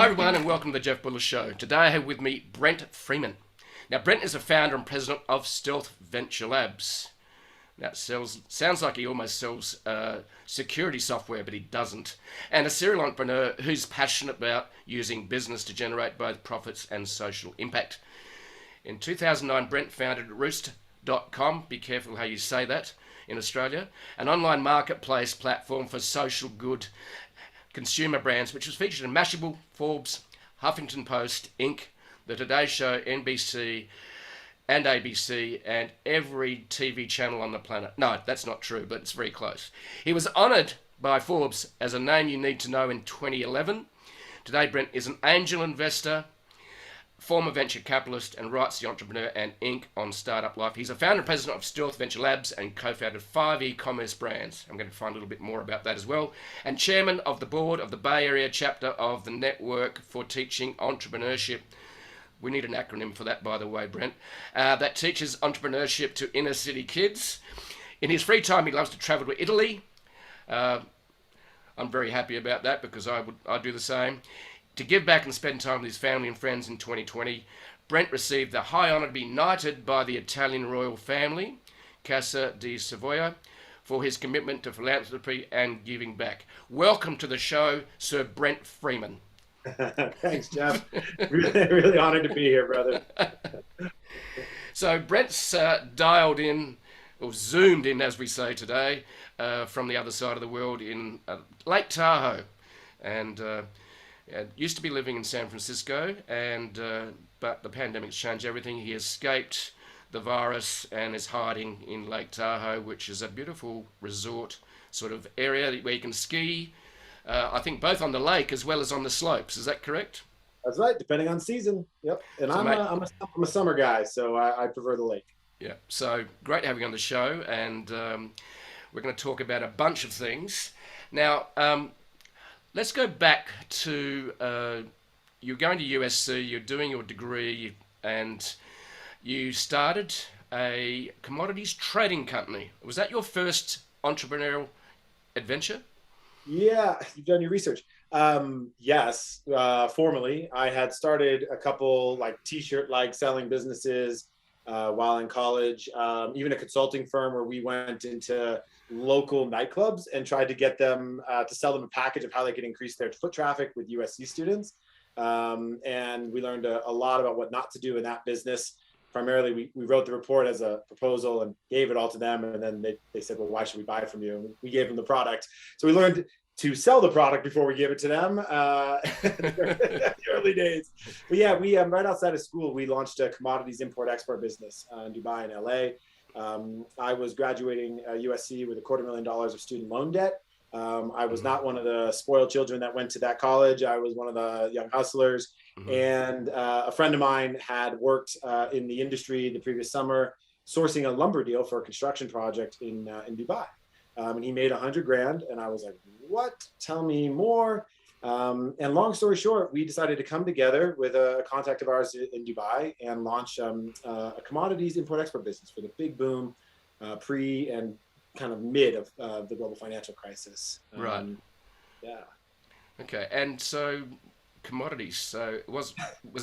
everyone, and welcome to the Jeff Buller Show. Today I have with me Brent Freeman. Now, Brent is a founder and president of Stealth Venture Labs. Now, sounds like he almost sells security software, but he doesn't. And a serial entrepreneur who's passionate about using business to generate both profits and social impact. In 2009, Brent founded Roost.com, be careful how you say that, in Australia, an online marketplace platform for social good consumer brands, which was featured in Mashable, Forbes, Huffington Post, Inc., The Today Show, NBC, and ABC, and every TV channel on the planet. No, that's not true, but it's very close. He was honoured by Forbes as a name you need to know in 2011. Today, Brent is an angel investor, former venture capitalist, and writes The Entrepreneur and Inc. on Startup Life. He's a founder and president of Stealth Venture Labs and co-founded 5 e-commerce brands. I'm going to find a little bit more about that as well. And chairman of the board of the Bay Area chapter of the Network For Teaching Entrepreneurship. We need an acronym for that, by the way, Brent. That teaches entrepreneurship to inner city kids. In his free time, he loves to travel to Italy. I'm very happy about that because I'd do the same. To give back and spend time with his family and friends in 2020, Brent received the high honour to be knighted by the Italian royal family, Casa di Savoia, for his commitment to philanthropy and giving back. Welcome to the show, Sir Brent Freeman. Thanks, Jeff. Really honored to be here, brother. So Brent's dialed in, or zoomed in, as we say today, from the other side of the world in Lake Tahoe. And used to be living in San Francisco, but the pandemic's changed everything. He escaped the virus and is hiding in Lake Tahoe, which is a beautiful resort sort of area where you can ski, I think both on the lake as well as on the slopes. Is that correct? That's right, depending on season. Yep. And so I'm a summer guy, so I prefer the lake. Yeah, so great having you on the show, and we're going to talk about a bunch of things. Now, let's go back to you're going to USC, you're doing your degree, and you started a commodities trading company. Was that your first entrepreneurial adventure? Yeah, you've done your research. Yes, formally, I had started a couple like t-shirt-like selling businesses while in college, even a consulting firm where we went into local nightclubs and tried to get them to sell them a package of how they could increase their foot traffic with USC students. And we learned a lot about what not to do in that business. Primarily, we wrote the report as a proposal and gave it all to them. And then they said, well, why should we buy from you? And we gave them the product. So we learned to sell the product before we gave it to them in the early days. But yeah, we right outside of school, we launched a commodities import-export business in Dubai and LA. I was graduating USC with $250,000 of student loan debt. I was not one of the spoiled children that went to that college. I was one of the young hustlers. Mm-hmm. And a friend of mine had worked in the industry the previous summer, sourcing a lumber deal for a construction project in Dubai. And he made $100,000. And I was like, what? Tell me more. And long story short, we decided to come together with a contact of ours in Dubai and launch a commodities import-export business for the big boom pre and kind of mid of the global financial crisis. Right. Yeah. Okay. And so commodities, so was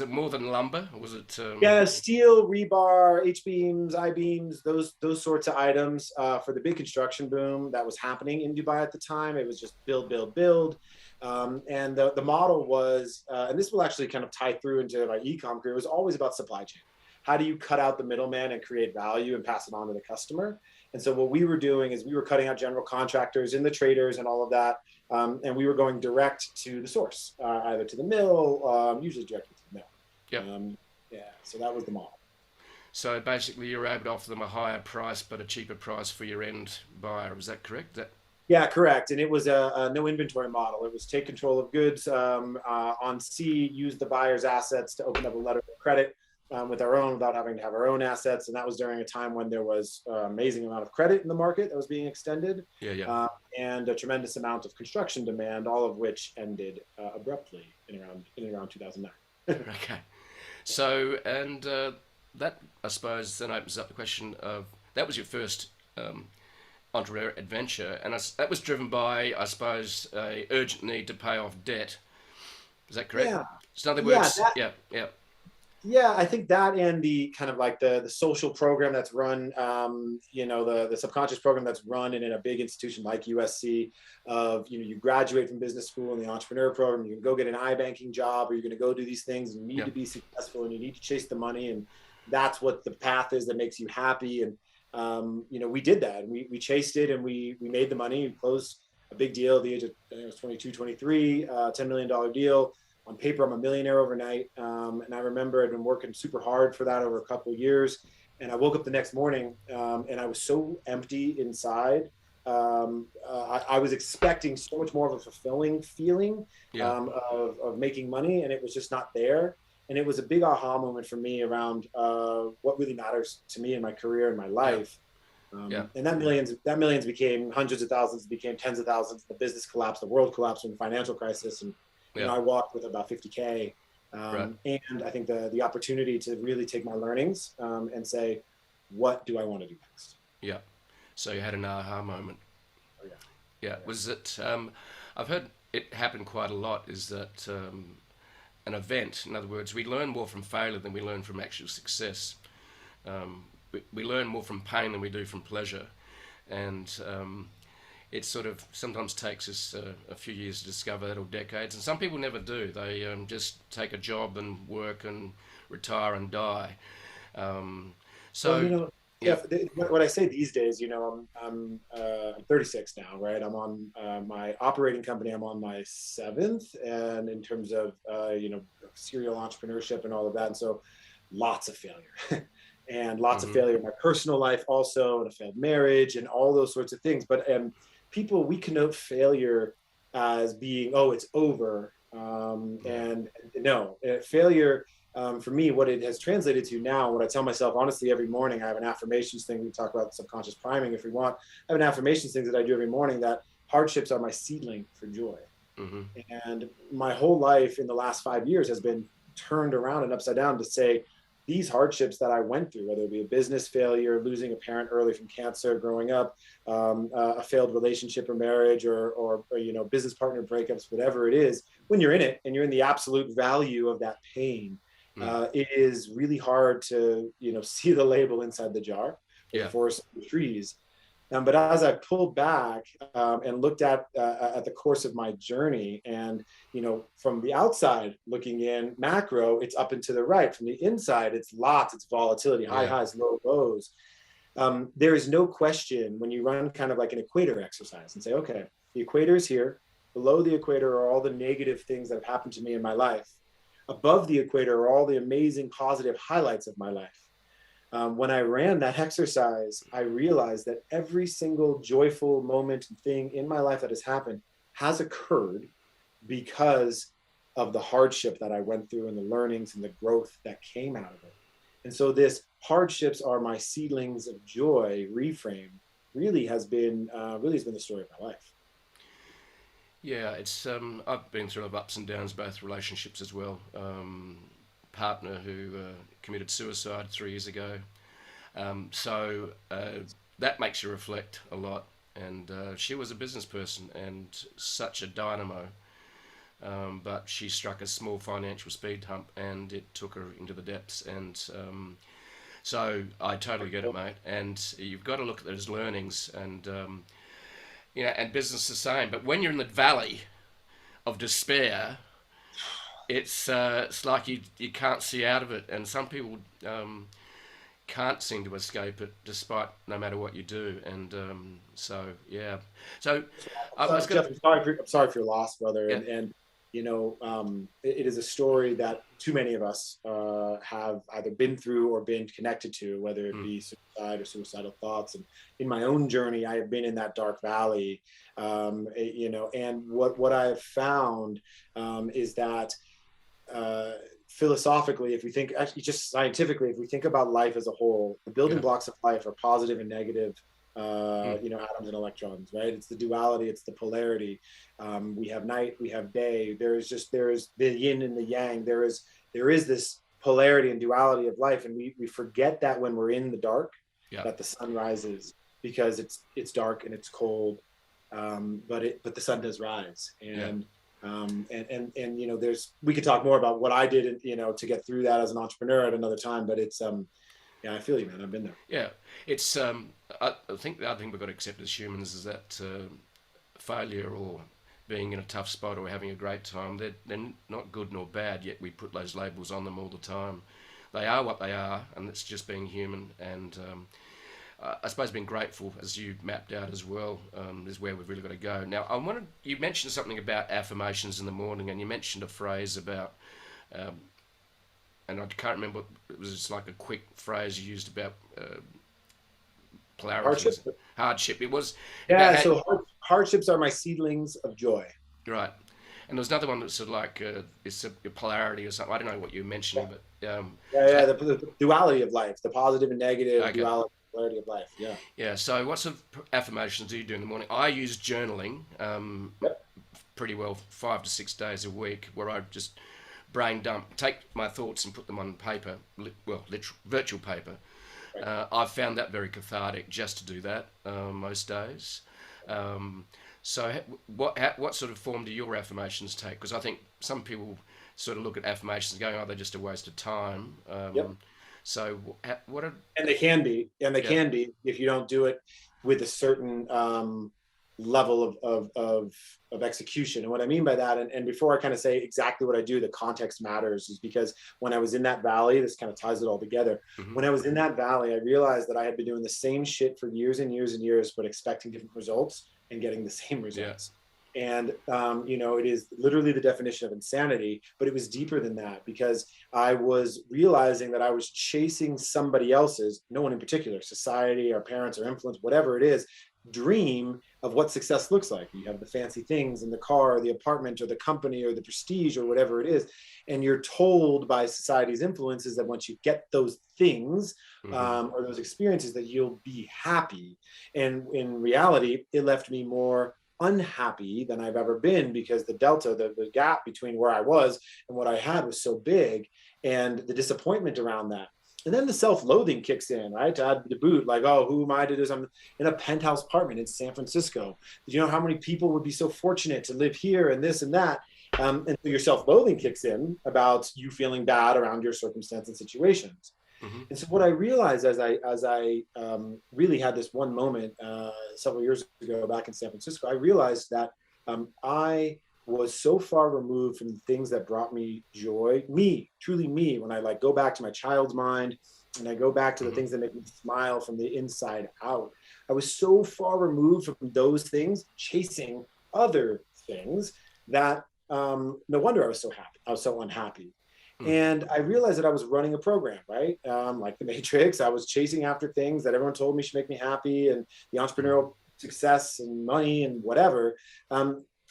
it more than lumber? Was it yeah, steel, rebar, H-beams, I-beams, those sorts of items for the big construction boom that was happening in Dubai at the time. It was just build. And the model was, and this will actually kind of tie through into my e-com career, it was always about supply chain. How do you cut out the middleman and create value and pass it on to the customer? And so what we were doing is we were cutting out general contractors and the traders and all of that. And we were going direct to the source, either to the mill, usually directly to the mill. Yep. Yeah, so that was the model. So basically you're able to offer them a higher price, but a cheaper price for your end buyer. Was that correct? Yeah, correct. And it was a no inventory model. It was take control of goods on sea, use the buyer's assets to open up a letter of credit with our own without having to have our own assets. And that was during a time when there was an amazing amount of credit in the market that was being extended. And a tremendous amount of construction demand, all of which ended abruptly in around 2009. Okay. So, and that, I suppose, then opens up the question of, that was your first entrepreneur adventure, and that was driven by, I suppose, a urgent need to pay off debt. Is that correct? Yeah. So in other Yeah. words, yeah, yeah, Yeah, I think that and the kind of like the social program that's run, the subconscious program that's run in a big institution like USC of, you graduate from business school in the entrepreneur program, you can go get an iBanking job or you're going to go do these things and you need yeah, to be successful and you need to chase the money. And that's what the path is that makes you happy. And, we did that. We chased it and we made the money. We closed a big deal at the age of, I think it was 22, 23, $10 million deal. On paper, I'm a millionaire overnight. And I remember I'd been working super hard for that over a couple of years. And I woke up the next morning and I was so empty inside. I was expecting so much more of a fulfilling feeling yeah, of making money, and it was just not there. And it was a big aha moment for me around what really matters to me in my career and my yeah, life. yeah, And that millions became hundreds of thousands, became tens of thousands. The business collapsed, the world collapsed in the financial crisis, and yeah, I walked with about 50K. right, And I think the opportunity to really take my learnings and say, what do I want to do next? yeah. So you had an aha moment. Oh, yeah. Yeah, Yeah. was it? I've heard it happen quite a lot. Is that an event? In other words, we learn more from failure than we learn from actual success. We learn more from pain than we do from pleasure, and it sort of sometimes takes us a few years to discover that, or decades. And some people never do. They just take a job and work and retire and die. Um, Well, so, yeah, Jeff, what I say these days, I'm 36 now, right? I'm on my operating company. I'm on my seventh, and in terms of serial entrepreneurship and all of that, and so lots of failure, and lots of hmm, failure in my personal life, also, and a failed marriage, and all those sorts of things. But people, we connote failure as being, oh, it's over, yeah, and no, failure for me, what it has translated to now, what I tell myself honestly every morning, I have an affirmations thing. We talk about subconscious priming if we want. I have an affirmations thing that I do every morning that hardships are my seedling for joy. hmm, And my whole life in the last 5 years has been turned around and upside down to say, these hardships that I went through, whether it be a business failure, losing a parent early from cancer, growing up, a failed relationship or marriage, or business partner breakups, whatever it is, when you're in it and you're in the absolute value of that pain, mm, it is really hard to see the label inside the jar or the yeah, forest of the trees. But as I pulled back and looked at the course of my journey, and from the outside looking in, macro, it's up and to the right. From the inside, it's volatility, high yeah, highs, low lows. There is no question when you run kind of like an equator exercise and say, okay, the equator is here. Below the equator are all the negative things that have happened to me in my life. Above the equator are all the amazing positive highlights of my life. When I ran that exercise, I realized that every single joyful moment and thing in my life that has happened has occurred because of the hardship that I went through and the learnings and the growth that came out of it. And so this hardships are my seedlings of joy reframe really has been the story of my life. yeah. It's I've been through a lot of ups and downs, both relationships as well. Partner who committed suicide 3 years ago. So that makes you reflect a lot. And she was a business person and such a dynamo. But she struck a small financial speed hump and it took her into the depths. And so I totally get it, mate. And you've got to look at those learnings and, and business the same. But when you're in the valley of despair, it's like you can't see out of it. And some people can't seem to escape it despite no matter what you do. And so, yeah. So I So, was going Jeff, to, I'm sorry for your loss, brother. yeah. And it is a story that too many of us have either been through or been connected to, whether it Mm, be suicide or suicidal thoughts. And in my own journey, I have been in that dark valley. And what I have found is that philosophically, if we think, actually just scientifically, if we think about life as a whole, the building yeah. blocks of life are positive and negative, Mm, atoms and electrons, right? It's the duality, it's the polarity. We have night, we have day. There is the yin and the yang. There is this polarity and duality of life, and we forget that when we're in the dark, yeah. that the sun rises because it's dark and it's cold, but the sun does rise. Yeah. And And you know, we could talk more about what I did, you know, to get through that as an entrepreneur at another time. But it's yeah, I feel you, man. I've been there. Yeah, it's I think the other thing we've got to accept as humans is that failure or being in a tough spot or having a great time, they're not good nor bad, yet we put those labels on them all the time. They are what they are, and it's just being human. And I suppose being grateful, as you mapped out as well, is where we've really got to go. Now, you mentioned something about affirmations in the morning, and you mentioned a phrase about, and I can't remember, it was just like a quick phrase you used about polarity. Hardship. Hardship. It was. Yeah. So hardships are my seedlings of joy. Right. And there's another one that's sort of like it's a polarity or something. I don't know what you're mentioning, but the duality of life, the positive and negative okay. duality, polarity of life. Yeah. Yeah. So what sort of affirmations do you do in the morning? I use journaling pretty well 5 to 6 days a week, where I just brain dump, take my thoughts and put them on paper, virtual paper. Right. I've found that very cathartic just to do that most days. So what sort of form do your affirmations take? Because I think some people sort of look at affirmations going, oh, they're just a waste of time. So what are... And they can be, can be if you don't do it with a certain level of execution. And what I mean by that, and before I kind of say exactly what I do, the context matters, is because when I was in that valley, this kind of ties it all together. Mm-hmm. When I was in that valley, I realized that I had been doing the same shit for years and years and years, but expecting different results and getting the same results. Yeah. And, you know, it is literally the definition of insanity, but it was deeper than that, because I was realizing that I was chasing somebody else's, no one in particular, society, our parents, or influence, whatever it is, dream of what success looks like. You have the fancy things in the car, or the apartment, or the company, or the prestige, or whatever it is. And you're told by society's influences that once you get those things, or those experiences, that you'll be happy. And in reality, it left me more unhappy than I've ever been, because the delta, the gap between where I was and what I had was so big, and the disappointment around that. And then the self-loathing kicks in, right? To add to boot, like, oh, who am I to do this? I'm in a penthouse apartment in San Francisco. Did you know how many people would be so fortunate to live here and this and that? And so your self-loathing kicks in about you feeling bad around your circumstance and situations. Mm-hmm. And so what I realized as I really had this one moment several years ago back in San Francisco, I realized that I was so far removed from the things that brought me joy, truly me, when I like go back to my child's mind and I go back to the things that make me smile from the inside out. I was so far removed from those things, chasing other things, that no wonder I was so happy. I was so unhappy. And I realized that I was running a program, right? Like the Matrix, I was chasing after things that everyone told me should make me happy, and the entrepreneurial success and money and whatever.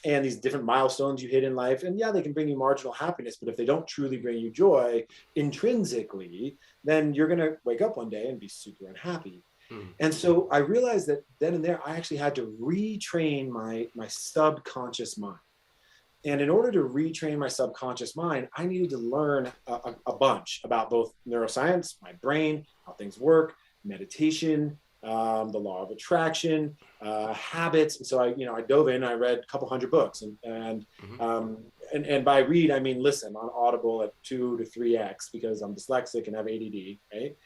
And these different milestones you hit in life. And yeah, they can bring you marginal happiness, but if they don't truly bring you joy intrinsically, then you're going to wake up one day and be super unhappy. And so I realized that then and there, I actually had to retrain my subconscious mind. And in order to retrain my subconscious mind, I needed to learn a bunch about both neuroscience, my brain, how things work, meditation, the law of attraction, habits. And so I dove in. I read a couple hundred books, and by read I mean listen on Audible at 2 to 3x, because I'm dyslexic and have ADD. Right.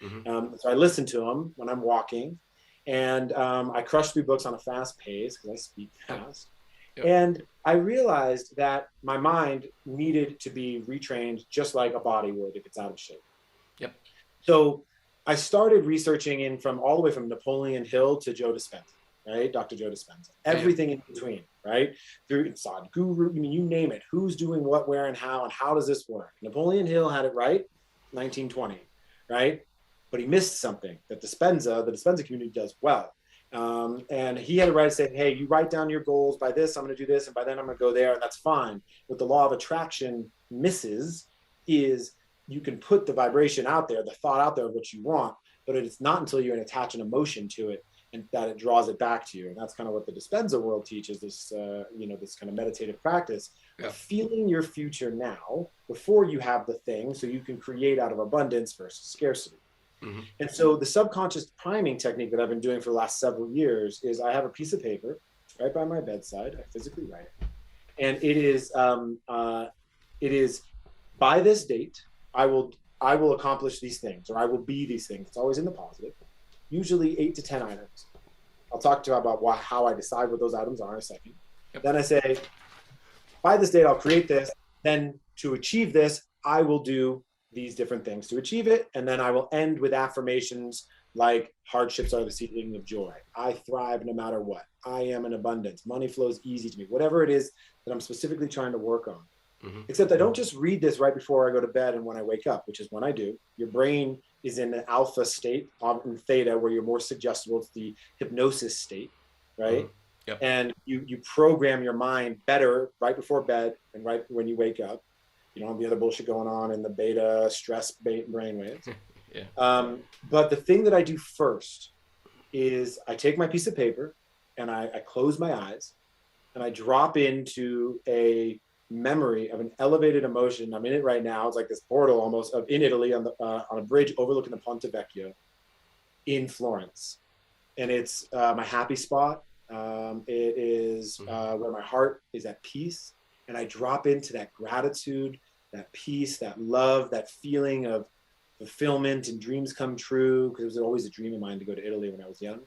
So I listen to them when I'm walking, and I crush through books on a fast pace because I speak fast. Yep. And I realized that my mind needed to be retrained just like a body would if it's out of shape. Yep. So I started researching all the way from Napoleon Hill to Joe Dispenza, right? Dr. Joe Dispenza, everything in between, right? Through Sadhguru, I mean, you name it. Who's doing what, where, and how does this work? Napoleon Hill had it right, 1920, right? But he missed something that the Dispenza community does well. And he had a right to say, hey, you write down your goals. By this, I'm going to do this. And by then I'm going to go there. And that's fine. What the law of attraction misses is you can put the vibration out there, the thought out there of what you want, but it's not until you attach an emotion to it and that it draws it back to you. And that's kind of what the Dispenza world teaches, this, this kind of meditative practice of feeling your future now before you have the thing, so you can create out of abundance versus scarcity. And so the subconscious priming technique that I've been doing for the last several years is I have a piece of paper right by my bedside. I physically write it. And it is by this date, I will accomplish these things, or I will be these things. It's always in the positive, usually 8 to 10 items. I'll talk to you about how I decide what those items are in a second. Yep. Then I say, by this date, I'll create this. Then to achieve this, I will do these different things to achieve it. And then I will end with affirmations like hardships are the seedling of joy. I thrive no matter what. I am in abundance. Money flows easy to me. Whatever it is that I'm specifically trying to work on. Mm-hmm. Except I don't just read this right before I go to bed and when I wake up, which is when I do. Your brain is in an alpha state, in theta, where you're more suggestible to the hypnosis state, right? Mm-hmm. Yep. And you program your mind better right before bed and right when you wake up. You don't have the other bullshit going on in the beta stress brainwaves. Yeah. But the thing that I do first is I take my piece of paper and I close my eyes and I drop into a memory of an elevated emotion. I'm in it right now. It's like this portal almost in Italy on a bridge overlooking the Ponte Vecchio in Florence. And it's my happy spot. It is where my heart is at peace. And I drop into that gratitude, that peace, that love, that feeling of fulfillment and dreams come true, because it was always a dream of mine to go to Italy when I was young.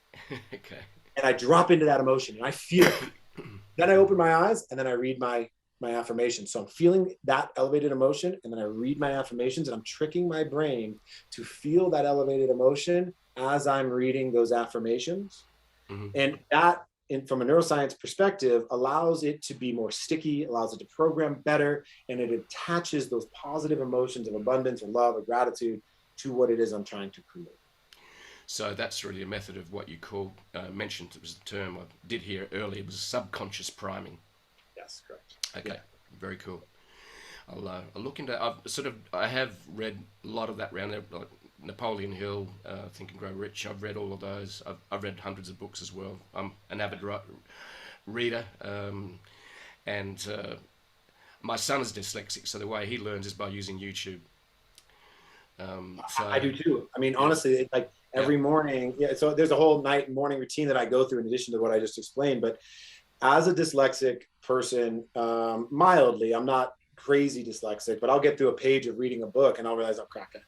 Okay. And I drop into that emotion and I feel it. Then I open my eyes and then I read my affirmations. So I'm feeling that elevated emotion and then I read my affirmations and I'm tricking my brain to feel that elevated emotion as I'm reading those affirmations. Mm-hmm. And that, from a neuroscience perspective, allows it to be more sticky, allows it to program better, and it attaches those positive emotions of abundance or love or gratitude to what it is I'm trying to create. So that's really a method of what you called, mentioned, it was the term I did hear earlier, it was subconscious priming. Yes, correct. Okay, yeah. Very cool. I'll look into, I have read a lot of that around there, like Napoleon Hill, Think and Grow Rich. I've read all of those. I've read hundreds of books as well. I'm an avid reader, and my son is dyslexic, so the way he learns is by using YouTube. So I do too. I mean, honestly, it's like every morning. Yeah. So there's a whole night and morning routine that I go through in addition to what I just explained. But as a dyslexic person, mildly, I'm not crazy dyslexic, but I'll get through a page of reading a book and I'll realize I'm cracking.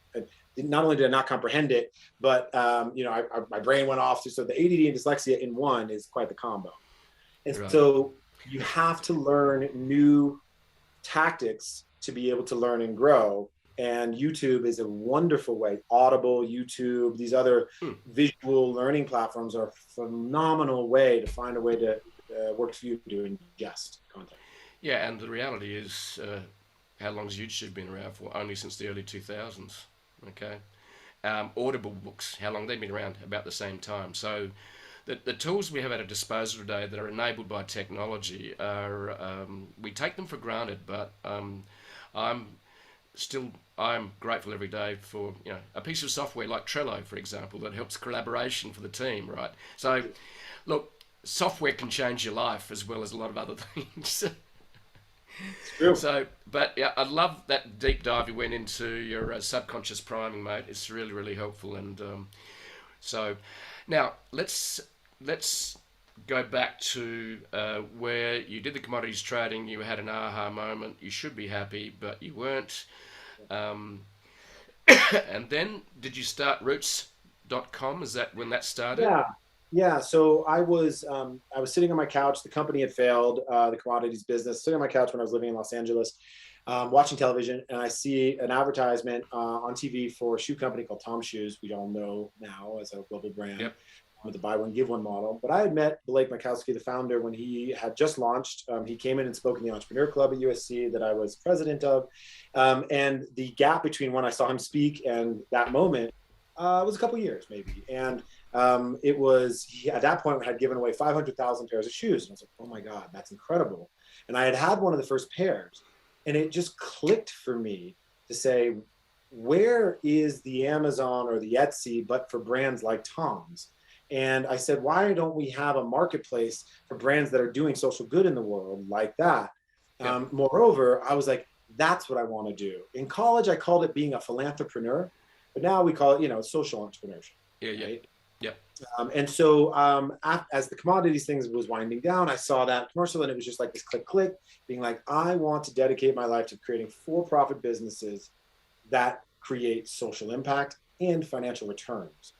Not only did I not comprehend it, but my brain went off. So the ADD and dyslexia in one is quite the combo. And right. So you have to learn new tactics to be able to learn and grow. And YouTube is a wonderful way. Audible, YouTube, these other visual learning platforms are a phenomenal way to find a way to work for you to ingest content. Yeah, and the reality is, how long has YouTube been around for? Only since the early 2000s. Okay. Audible books, how long they've been around? About the same time. So the tools we have at our disposal today that are enabled by technology are, we take them for granted, but I'm grateful every day for a piece of software like Trello, for example, that helps collaboration for the team, right? So look, software can change your life as well as a lot of other things. It's true. So, but yeah, I love that deep dive you went into your subconscious priming, mate. It's really, really helpful. And so now let's go back to where you did the commodities trading. You had an aha moment. You should be happy, but you weren't. And then did you start Roots.com? Is that when that started? Yeah. So I was sitting on my couch. The company had failed, the commodities business. Sitting on my couch when I was living in Los Angeles, watching television, and I see an advertisement on TV for a shoe company called Tom Shoes. We all know now as a global brand. Yep. With the buy one, give one model. But I had met Blake Makowski, the founder, when he had just launched. He came in and spoke in the Entrepreneur Club at USC that I was president of. And the gap between when I saw him speak and that moment was a couple years maybe. And it was, he, at that point, had given away 500,000 pairs of shoes. And I was like, oh my God, that's incredible. And I had one of the first pairs. And it just clicked for me to say, where is the Amazon or the Etsy, but for brands like Tom's? And I said, why don't we have a marketplace for brands that are doing social good in the world like that? Yeah. Moreover, I was like, that's what I want to do. In college, I called it being a philanthropreneur, but now we call it, social entrepreneurship. Yeah, yeah. Right? Yep. And so as the commodities things was winding down, I saw that commercial and it was just like this click, being like, I want to dedicate my life to creating for-profit businesses that create social impact and financial returns.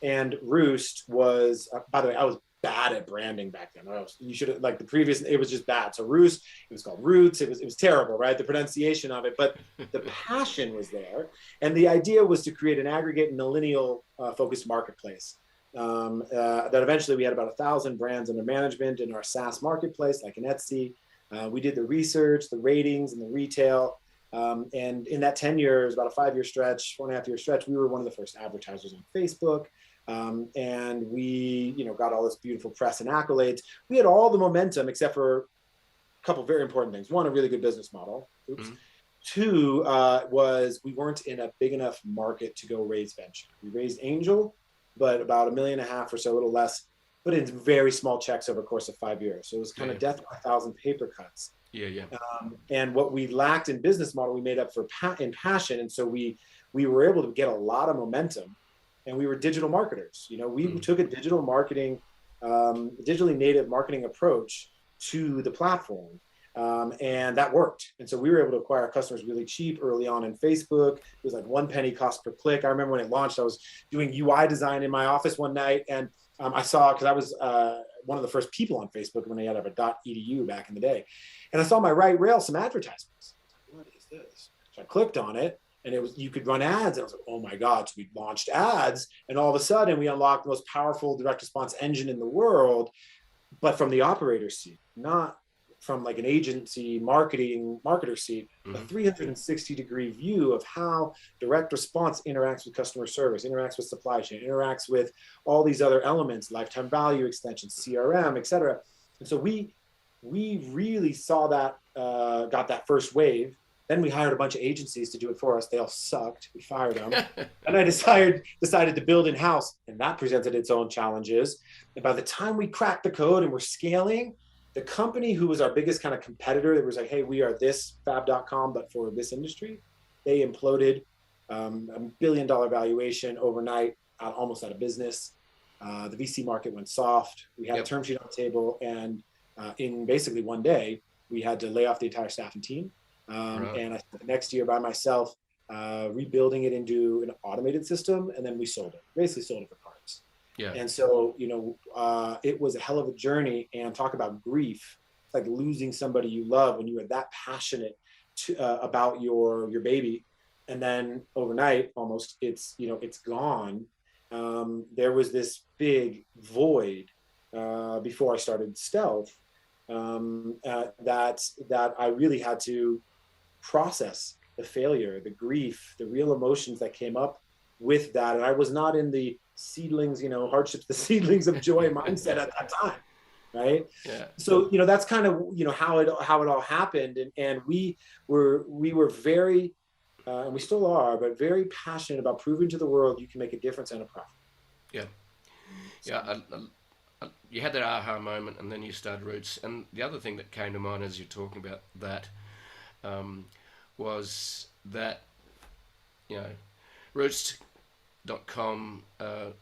And Roost was, by the way, I was bad at branding back then. You should have, like the previous, it was just bad. So Roost, it was called Roots. It was terrible, right? The pronunciation of it, but the passion was there. And the idea was to create an aggregate millennial focused marketplace. That eventually we had about 1,000 brands under management in our SaaS marketplace, like an Etsy. We did the research, the ratings, and the retail. And in that 10 years, about a 5-year stretch, 4.5-year stretch, we were one of the first advertisers on Facebook. And we, got all this beautiful press and accolades. We had all the momentum except for a couple of very important things. One, a really good business model. Oops. Mm-hmm. Two, was we weren't in a big enough market to go raise venture. We raised angel, but about $1.5 million or so, a little less, but in very small checks over the course of 5 years. So it was kind of death by 1,000 paper cuts. Yeah. And what we lacked in business model, we made up for in passion. And so we were able to get a lot of momentum, and we were digital marketers. We took a digital marketing, digitally native marketing approach to the platform. And that worked. And so we were able to acquire customers really cheap early on in Facebook. It was like 1 penny cost per click. I remember when it launched, I was doing UI design in my office one night, and I saw, because I was one of the first people on Facebook when they had a .edu back in the day. And I saw my right rail some advertisements. I was like, what is this? So I clicked on it, and you could run ads. And I was like, oh my God. So we launched ads, and all of a sudden we unlocked the most powerful direct response engine in the world, but from the operator's seat, not from like an agency marketer seat, a 360-degree view of how direct response interacts with customer service, interacts with supply chain, interacts with all these other elements, lifetime value extension, CRM, et cetera. And so we really saw that, got that first wave. Then we hired a bunch of agencies to do it for us. They all sucked. We fired them. And I decided to build in-house, and that presented its own challenges. And by the time we cracked the code and we're scaling, the company who was our biggest kind of competitor, that was like, hey, we are this fab.com, but for this industry, they imploded, $1 billion valuation overnight, almost out of business. The VC market went soft. We had a term sheet on the table, and in basically one day, we had to lay off the entire staff and team. And I spent the next year by myself, rebuilding it into an automated system, and then we sold it. Basically sold it for parts. Yeah. And so, it was a hell of a journey. And talk about grief. It's like losing somebody you love when you are that passionate about your baby, and then overnight, almost, it's gone. There was this big void before I started Stealth, that I really had to process the failure, the grief, the real emotions that came up with that. And I was not in the seedlings, hardships, the seedlings of joy mindset at that time. Right. Yeah. So, that's kind of, how it all happened. And we were very, and we still are, but very passionate about proving to the world you can make a difference and a profit. Yeah. Yeah. You had that aha moment, and then you started Roots. And the other thing that came to mind as you're talking about that, was that, Roots.com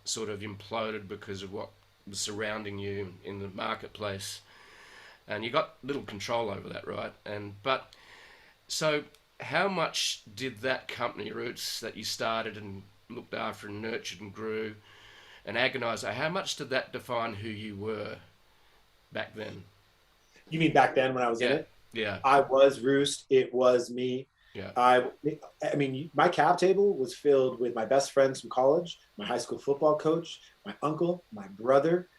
sort of imploded because of what was surrounding you in the marketplace, and you got little control over that, right? But so how much did that company, Roots, that you started and looked after and nurtured and grew and agonized, how much did that define who you were back then? You mean back then when I was in it? Yeah. I was Roost. It was me. Yeah. I mean, my cap table was filled with my best friends from college, my high school football coach, my uncle, my brother,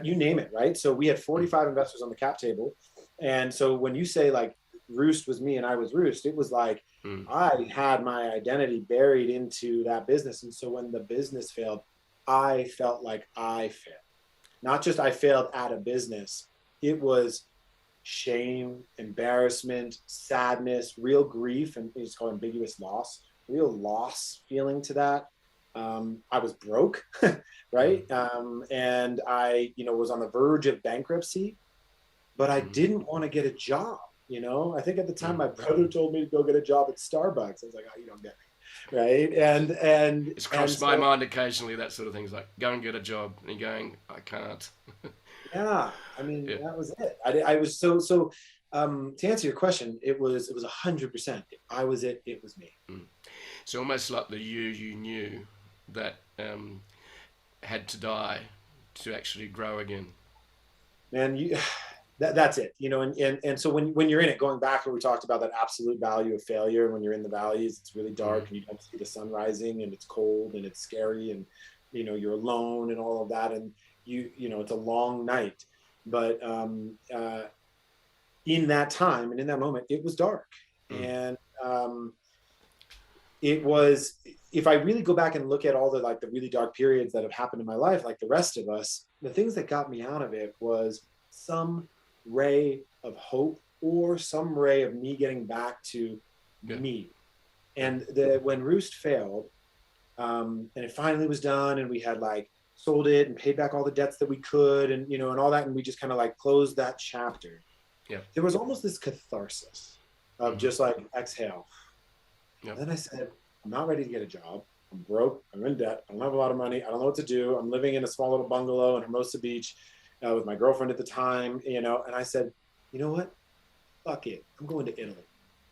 you name it, right? So we had 45 investors on the cap table. And so when you say like Roost was me and I was Roost, it was like I had my identity buried into that business. And so when the business failed, I felt like I failed. Not just I failed at a business. It was shame, embarrassment, sadness, real grief, and it's called ambiguous loss, real loss feeling to that. I was broke, right? And I, was on the verge of bankruptcy, but I didn't want to get a job. I think at the time my brother told me to go get a job at Starbucks. I was like, oh, you don't get me. right? It's And crossed my so mind occasionally, that sort of things, like go and get a job, and you're going, I can't. yeah, I mean Yeah. that was it. I was to answer your question, it was 100%. I was it. It was me. Mm. It's almost like the you knew that had to die to actually grow again. Man, that's it. And so when you're in it, going back when we talked about that absolute value of failure, when you're in the valleys, it's really Mm. dark and you don't see the sun rising and it's cold and it's scary and you're alone and all of that and it's a long night. But in that time and in that moment, it was dark. Mm. And it was, if I really go back and look at all the really dark periods that have happened in my life, like the rest of us, the things that got me out of it was some ray of hope or some ray of me getting back to Yeah. me. Yeah. And when Roost failed, and it finally was done, and we had sold it and paid back all the debts that we could, and and all that, and we just kind of closed that chapter. Yeah. There was almost this catharsis of just exhale. Yeah. And then I said, I'm not ready to get a job. I'm broke. I'm in debt. I don't have a lot of money. I don't know what to do. I'm living in a small little bungalow in Hermosa Beach with my girlfriend at the time, and I said, you know what? Fuck it. I'm going to Italy.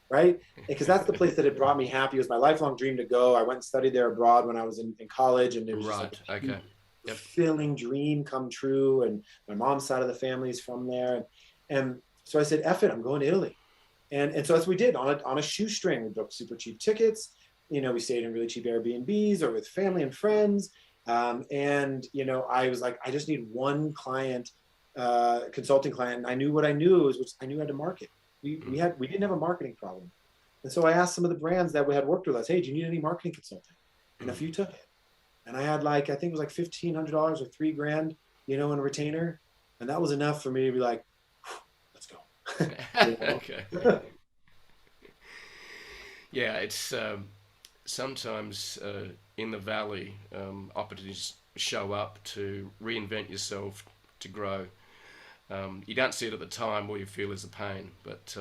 Right? Because that's the place that had brought me happy. It was my lifelong dream to go. I went and studied there abroad when I was in college, and it was just Right. Okay. Yep. fulfilling dream come true. And my mom's side of the family is from there. And so I said, F it, I'm going to Italy. And so that's what we did on a shoestring. We booked super cheap tickets. We stayed in really cheap Airbnbs or with family and friends. I was like, I just need one client, consulting client. And I knew what I knew was, which I knew how to market. We didn't have a marketing problem. And so I asked some of the brands that had worked with us, hey, do you need any marketing consulting? And a few took it. And I had I think it was $1,500 or $3,000, in a retainer. And that was enough for me to be like, let's go. Okay. Yeah, it's sometimes in the valley, opportunities show up to reinvent yourself, to grow. You don't see it at the time, all you feel is the pain. But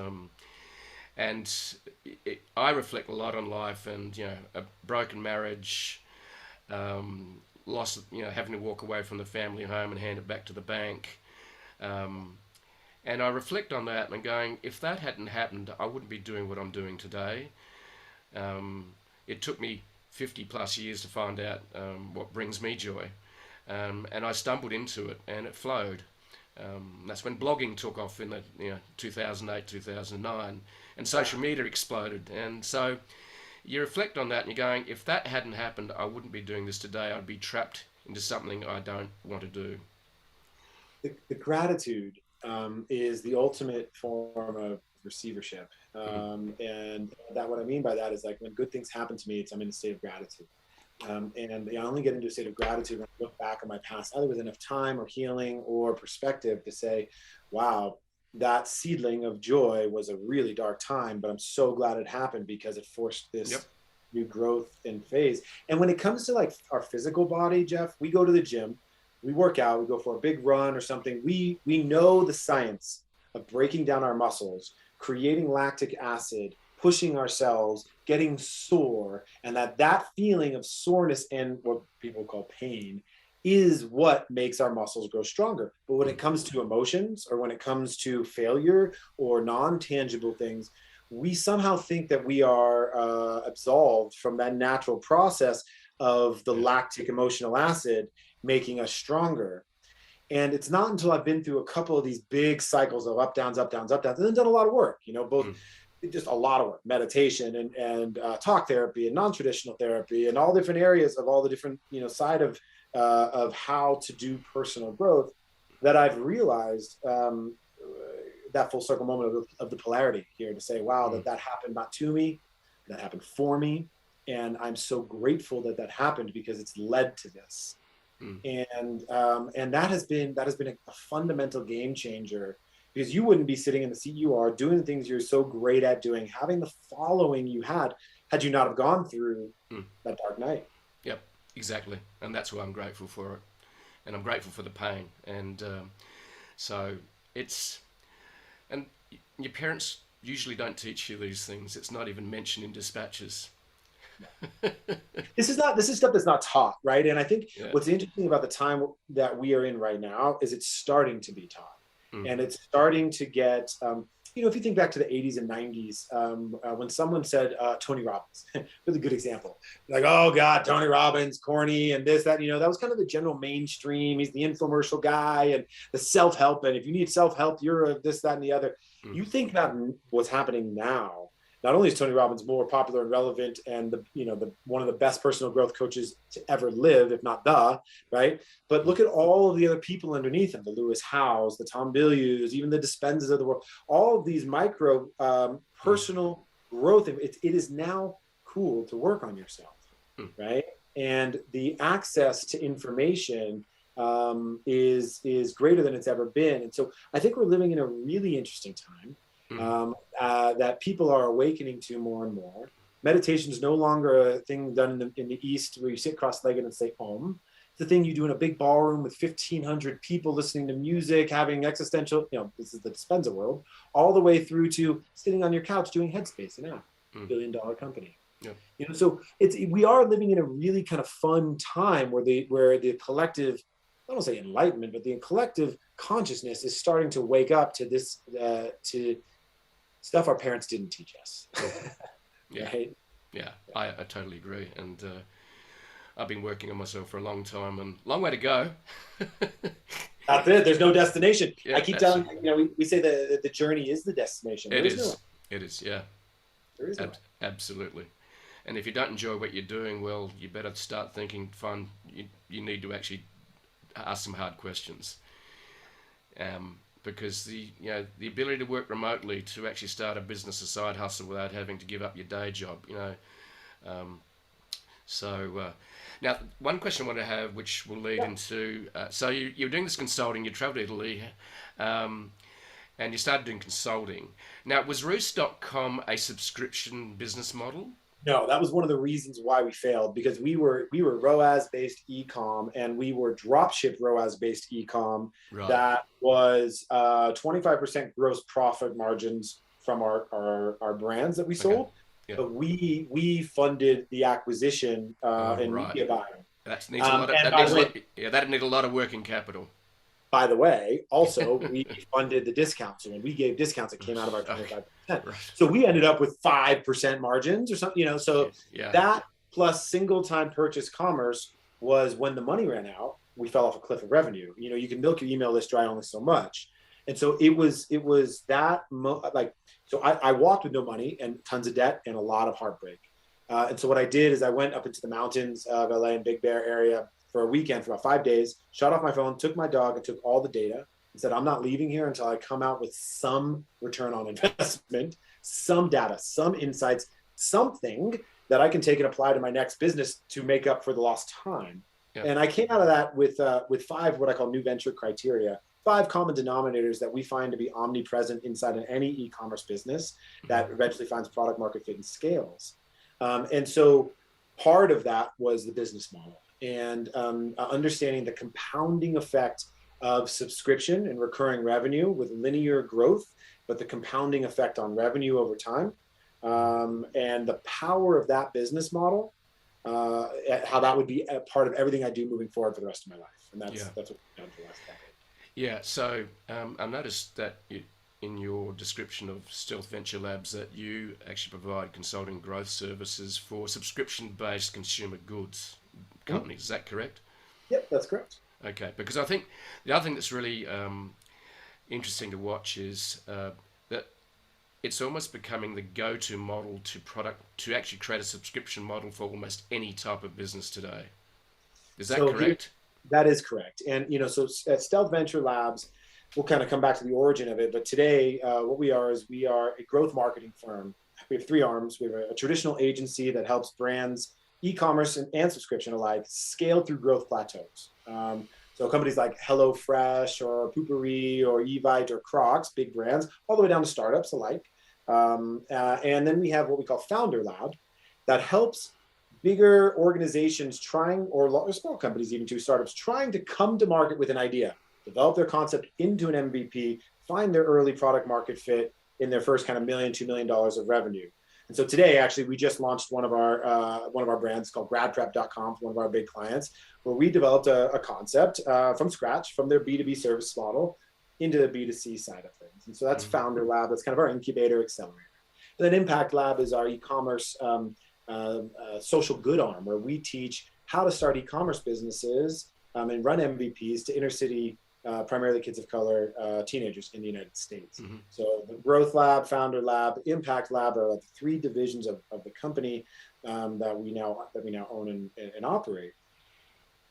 and I reflect a lot on life, and a broken marriage, loss, having to walk away from the family home and hand it back to the bank. And I reflect on that and going, if that hadn't happened, I wouldn't be doing what I'm doing today. It took me 50 plus years to find out what brings me joy. And I stumbled into it and it flowed. That's when blogging took off in the 2008, 2009, and social media exploded. And so you reflect on that and you're going, if that hadn't happened, I wouldn't be doing this today. I'd be trapped into something I don't want to do. The gratitude is the ultimate form of receivership. And that what I mean by that is when good things happen to me, I'm in a state of gratitude. And I only get into a state of gratitude when I look back on my past, either with enough time or healing or perspective to say, wow, that seedling of joy was a really dark time, but I'm so glad it happened because it forced this new growth and phase. And when it comes to our physical body, Jeff, we go to the gym, we work out, we go for a big run or something. We know the science of breaking down our muscles, creating lactic acid, pushing ourselves, getting sore, and that feeling of soreness and what people call pain is what makes our muscles grow stronger. But when it comes to emotions or when it comes to failure or non-tangible things, we somehow think that we are absolved from that natural process of the lactic emotional acid making us stronger. And it's not until I've been through a couple of these big cycles of up, downs, up, downs, up, downs, and then done a lot of work, both just a lot of work, meditation and talk therapy and non-traditional therapy and all different areas of all the different, side of how to do personal growth, that I've realized that full circle moment of the polarity here to say, wow, that happened not to me, that happened for me. And I'm so grateful that happened because it's led to this. And that has been a fundamental game changer, because you wouldn't be sitting in the seat you are, doing the things you're so great at doing, having the following you had you not have gone through that dark night. Yep, exactly. And that's why I'm grateful for it. And I'm grateful for the pain. And so it's, and your parents usually don't teach you these things. It's not even mentioned in dispatches. This is stuff that's not taught, right? And I think Yeah. what's interesting about the time that we are in right now is it's starting to be taught, Mm. and it's starting to get. If you think back to the 80s and 90s, when someone said Tony Robbins, really good example, like, oh God, Tony Robbins, corny, and this, that, that was kind of the general mainstream. He's the infomercial guy and the self-help. And if you need self-help, you're a this, that, and the other. Mm. You think about what's happening now. Not only is Tony Robbins more popular and relevant and the one of the best personal growth coaches to ever live, if not the, right? But look at all of the other people underneath him, the Lewis Howes, the Tom Bilyeu's, even the Dispenzas of the world, all of these micro personal growth. It is now cool to work on yourself, right? And the access to information is greater than it's ever been. And so I think we're living in a really interesting time. That people are awakening to more and more. Meditation is no longer a thing done in the East where you sit cross-legged and say Om. It's a thing you do in a big ballroom with 1,500 people listening to music, having existential, this is the Dispenza world, all the way through to sitting on your couch doing Headspace, an app, billion-dollar company. Yeah. So we are living in a really kind of fun time where the collective, I don't say enlightenment, but the collective consciousness is starting to wake up to this, to stuff our parents didn't teach us. Yeah. Right? Yeah, I totally agree. And I've been working on myself for a long time and long way to go. That's it. There's no destination. Yeah, I keep telling we say that the journey is the destination. It is. It is, yeah. There is no absolutely. And if you don't enjoy what you're doing, well, you better start thinking, fun. You need to actually ask some hard questions. Because the ability to work remotely, to actually start a business, a side hustle without having to give up your day job, now one question I want to have, which will lead into, so you're doing this consulting, you traveled to Italy, and you started doing consulting. Now, was Roost.com a subscription business model? No, that was one of the reasons why we failed, because we were ROAS-based e-com, and we were dropship ROAS-based e-com. Right. That was 25% gross profit margins from our brands that we sold. Yeah. But we funded the acquisition and media buying. That needs that need a lot of working capital. By the way, also, we funded the discounts. So when we gave discounts, it came out of our 25%. Right. So we ended up with 5% margins or something, so that plus single time purchase commerce was when the money ran out, we fell off a cliff of revenue. You can milk your email list dry only so much. And so it was that, so I walked with no money and tons of debt and a lot of heartbreak. And so what I did is I went up into the mountains of LA and Big Bear area for a weekend for about 5 days, shut off my phone, took my dog and took all the data and said, I'm not leaving here until I come out with some return on investment, some data, some insights, something that I can take and apply to my next business to make up for the lost time. Yeah. And I came out of that with 5, what I call new venture criteria, 5 common denominators that we find to be omnipresent inside of any e-commerce business that eventually finds product market fit and scales. And so part of that was the business model. And understanding the compounding effect of subscription and recurring revenue with linear growth, but the compounding effect on revenue over time, and the power of that business model, how that would be a part of everything I do moving forward for the rest of my life. And that's what we've done for the last decade. Yeah, so I noticed that in your description of Stealth Venture Labs that you actually provide consulting growth services for subscription-based consumer goods companies. Is that correct? Yep, that's correct. Okay, because I think the other thing that's really interesting to watch is that it's almost becoming the go-to model to actually create a subscription model for almost any type of business today. Is that correct? That is correct. And so at Stealth Venture Labs, we'll kind of come back to the origin of it. But today, what we are a growth marketing firm. We have 3 arms. We have a traditional agency that helps brands, e-commerce and subscription alike, scale through growth plateaus. So companies like HelloFresh or Poopery or Evite or Crocs, big brands, all the way down to startups alike. And then we have what we call Founder Lab that helps bigger organizations or small companies, even to startups, trying to come to market with an idea, develop their concept into an MVP, find their early product market fit in their first kind of $1 million, $2 million of revenue. And so today, actually, we just launched one of our brands called gradprep.com for one of our big clients, where we developed a concept from scratch, from their B2B service model into the B2C side of things. And so that's Founder Lab. That's kind of our incubator accelerator. And then Impact Lab is our e-commerce social good arm, where we teach how to start e-commerce businesses and run MVPs to inner city, primarily kids of color, teenagers in the United States. So the Growth Lab, Founder Lab, Impact Lab are like the three divisions of the company that we now own and operate.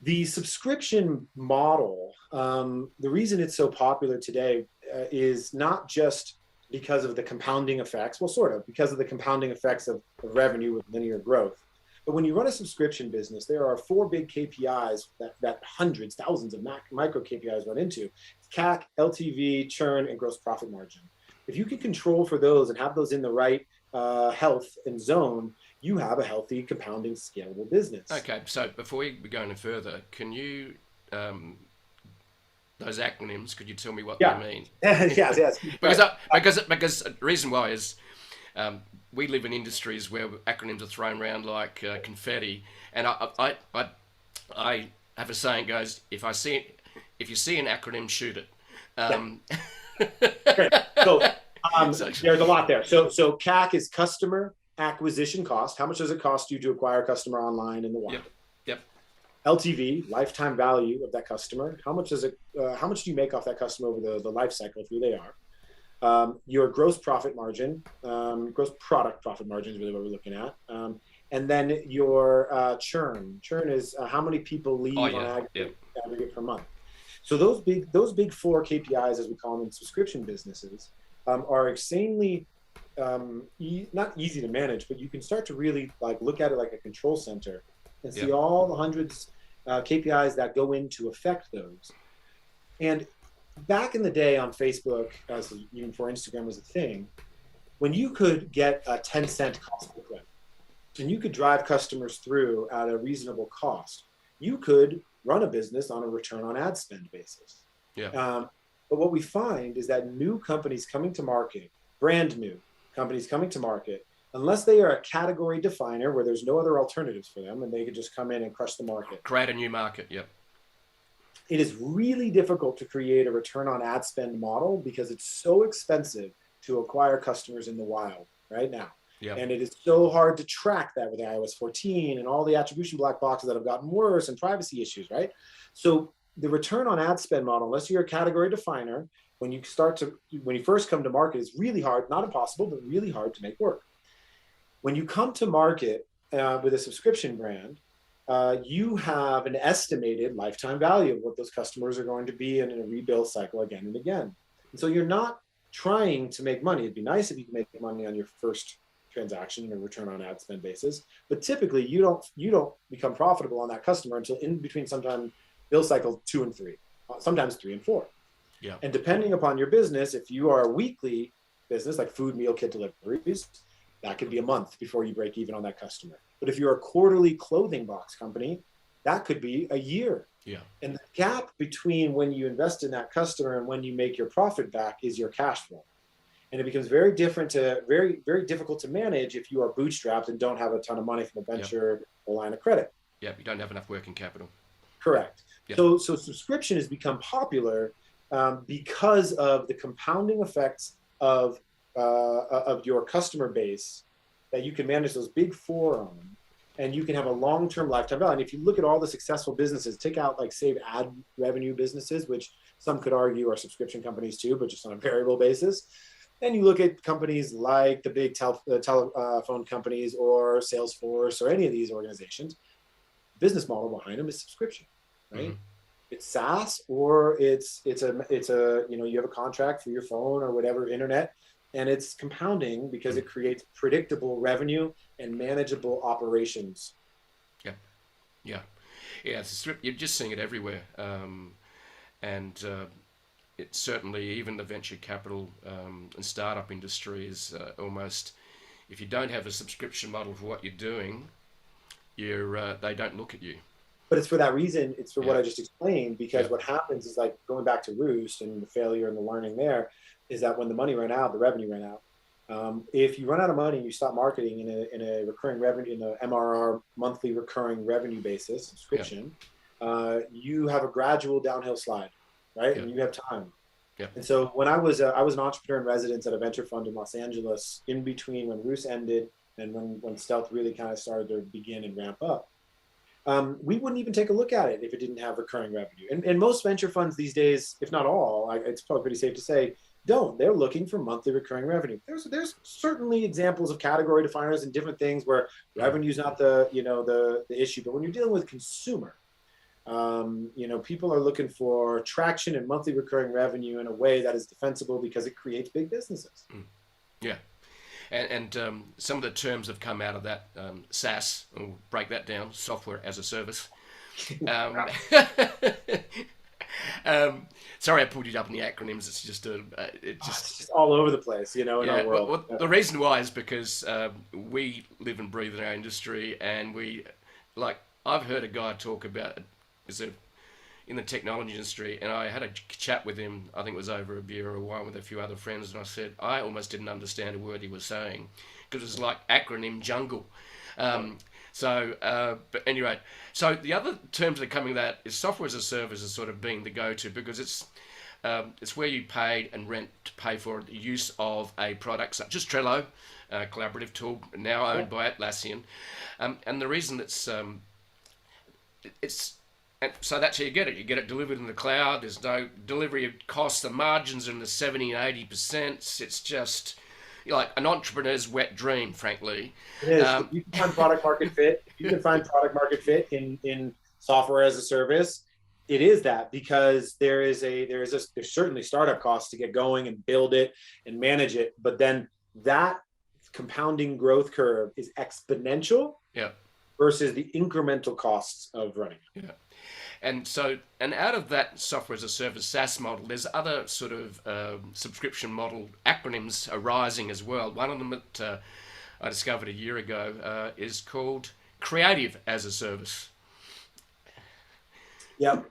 The subscription model, the reason it's so popular today is not just because of the compounding effects, well, sort of, because of the compounding effects of revenue with linear growth. But when you run a subscription business, there are four big KPIs that hundreds, thousands of micro KPIs run into. It's CAC, LTV, churn, and gross profit margin. If you can control for those and have those in the right health and zone, you have a healthy, compounding, scalable business. Okay, so before we go any further, can you, those acronyms, could you tell me what they mean? Yes. Because the reason why is we live in industries where acronyms are thrown around like confetti, and I have a saying goes, if you see an acronym, shoot it. Great. So there's a lot there. So CAC is customer acquisition cost. How much does it cost you to acquire a customer online in the wild? Yep. LTV, lifetime value of that customer. How much do you make off that customer over the life cycle of who they are? Your gross profit margin, gross product profit margin is really what we're looking at. And then your churn. Churn is how many people leave on aggregate per month. So those big four KPIs, as we call them in subscription businesses, are insanely not easy to manage, but you can start to really like look at it like a control center and see all the hundreds KPIs that go into affect those. And back in the day on Facebook, even before Instagram was a thing, when you could get a 10-cent cost per click and you could drive customers through at a reasonable cost, you could run a business on a return on ad spend basis. But what we find is that new companies coming to market, brand new companies coming to market, unless they are a category definer where there's no other alternatives for them and they could just come in and crush the market. Create a new market, It is really difficult to create a return on ad spend model because it's so expensive to acquire customers in the wild right now. And it is so hard to track that with iOS 14 and all the attribution black boxes that have gotten worse and privacy issues, right? So the return on ad spend model, unless you're a category definer, when you first come to market, is really hard, not impossible, but really hard to make work. When you come to market with a subscription brand, you have an estimated lifetime value of what those customers are going to be in a rebuild cycle again and again. And so you're not trying to make money. It'd be nice if you could make money on your first transaction or return on ad spend basis, but typically you don't become profitable on that customer until in between sometime bill cycle 2 and 3, sometimes 3 and 4. And depending upon your business, if you are a weekly business like food meal kit deliveries, that could be a month before you break even on that customer. But if you're a quarterly clothing box company, that could be a year. And the gap between when you invest in that customer and when you make your profit back is your cash flow. And it becomes very very difficult to manage if you are bootstrapped and don't have a ton of money from a venture or line of credit. You don't have enough working capital. Correct. So subscription has become popular because of the compounding effects of your customer base that you can manage those big four on, and you can have a long-term lifetime value. And if you look at all the successful businesses, take out like save ad revenue businesses, which some could argue are subscription companies too, but just on a variable basis. And you look at companies like the big telephone companies or Salesforce or any of these organizations, business model behind them is subscription, right? It's SaaS or it's a you have a contract for your phone or whatever internet, and it's compounding because it creates predictable revenue and manageable operations. You're just seeing it everywhere, and it's certainly even the venture capital and startup industry is almost, if you don't have a subscription model for what you're doing, they don't look at you. But it's for that reason, it's for what I just explained, because what happens is, like going back to Roost and the failure and the learning there, is that when the money ran out, the revenue ran out. If you run out of money and you stop marketing in a recurring revenue, in the MRR, monthly recurring revenue basis subscription, you have a gradual downhill slide, right? Yeah. And you have time. Yeah. And so when I was an entrepreneur in residence at a venture fund in Los Angeles, in between when Roost ended and when Stealth really kind of started to begin and ramp up, we wouldn't even take a look at it if it didn't have recurring revenue. And most venture funds these days, if not all, it's probably pretty safe to say, don't. They're looking for monthly recurring revenue. There's certainly examples of category definers and different things where revenue is not the issue. But when you're dealing with consumer, people are looking for traction and monthly recurring revenue in a way that is defensible because it creates big businesses. Yeah. And some of the terms have come out of that. SaaS, we'll break that down, software as a service. Sorry I pulled you up in the acronyms. It's just it's just all over the place, in our world. Well, the reason why is because we live and breathe in our industry, and I've heard a guy talk about in the technology industry, and I had a chat with him. I think it was over a beer or wine with a few other friends, and I said I almost didn't understand a word he was saying because it was like acronym jungle. But anyway, so the other terms that are coming that is software as a service is sort of being the go-to because it's where you pay and rent to pay for the use of a product such as Trello, a collaborative tool now owned by Atlassian, and the reason so that's how you get it. You get it delivered in the cloud. There's no delivery costs. The margins are in the 70 and 80%. It's just like an entrepreneur's wet dream, frankly. It is. If you can find product market fit, in software as a service, it is that, because there's certainly startup costs to get going and build it and manage it, but then that compounding growth curve is exponential. Yeah. Versus the incremental costs of running. Yeah. And out of that software as a service SaaS model, there's other sort of subscription model acronyms arising as well. One of them that I discovered a year ago is called Creative as a Service. Yep.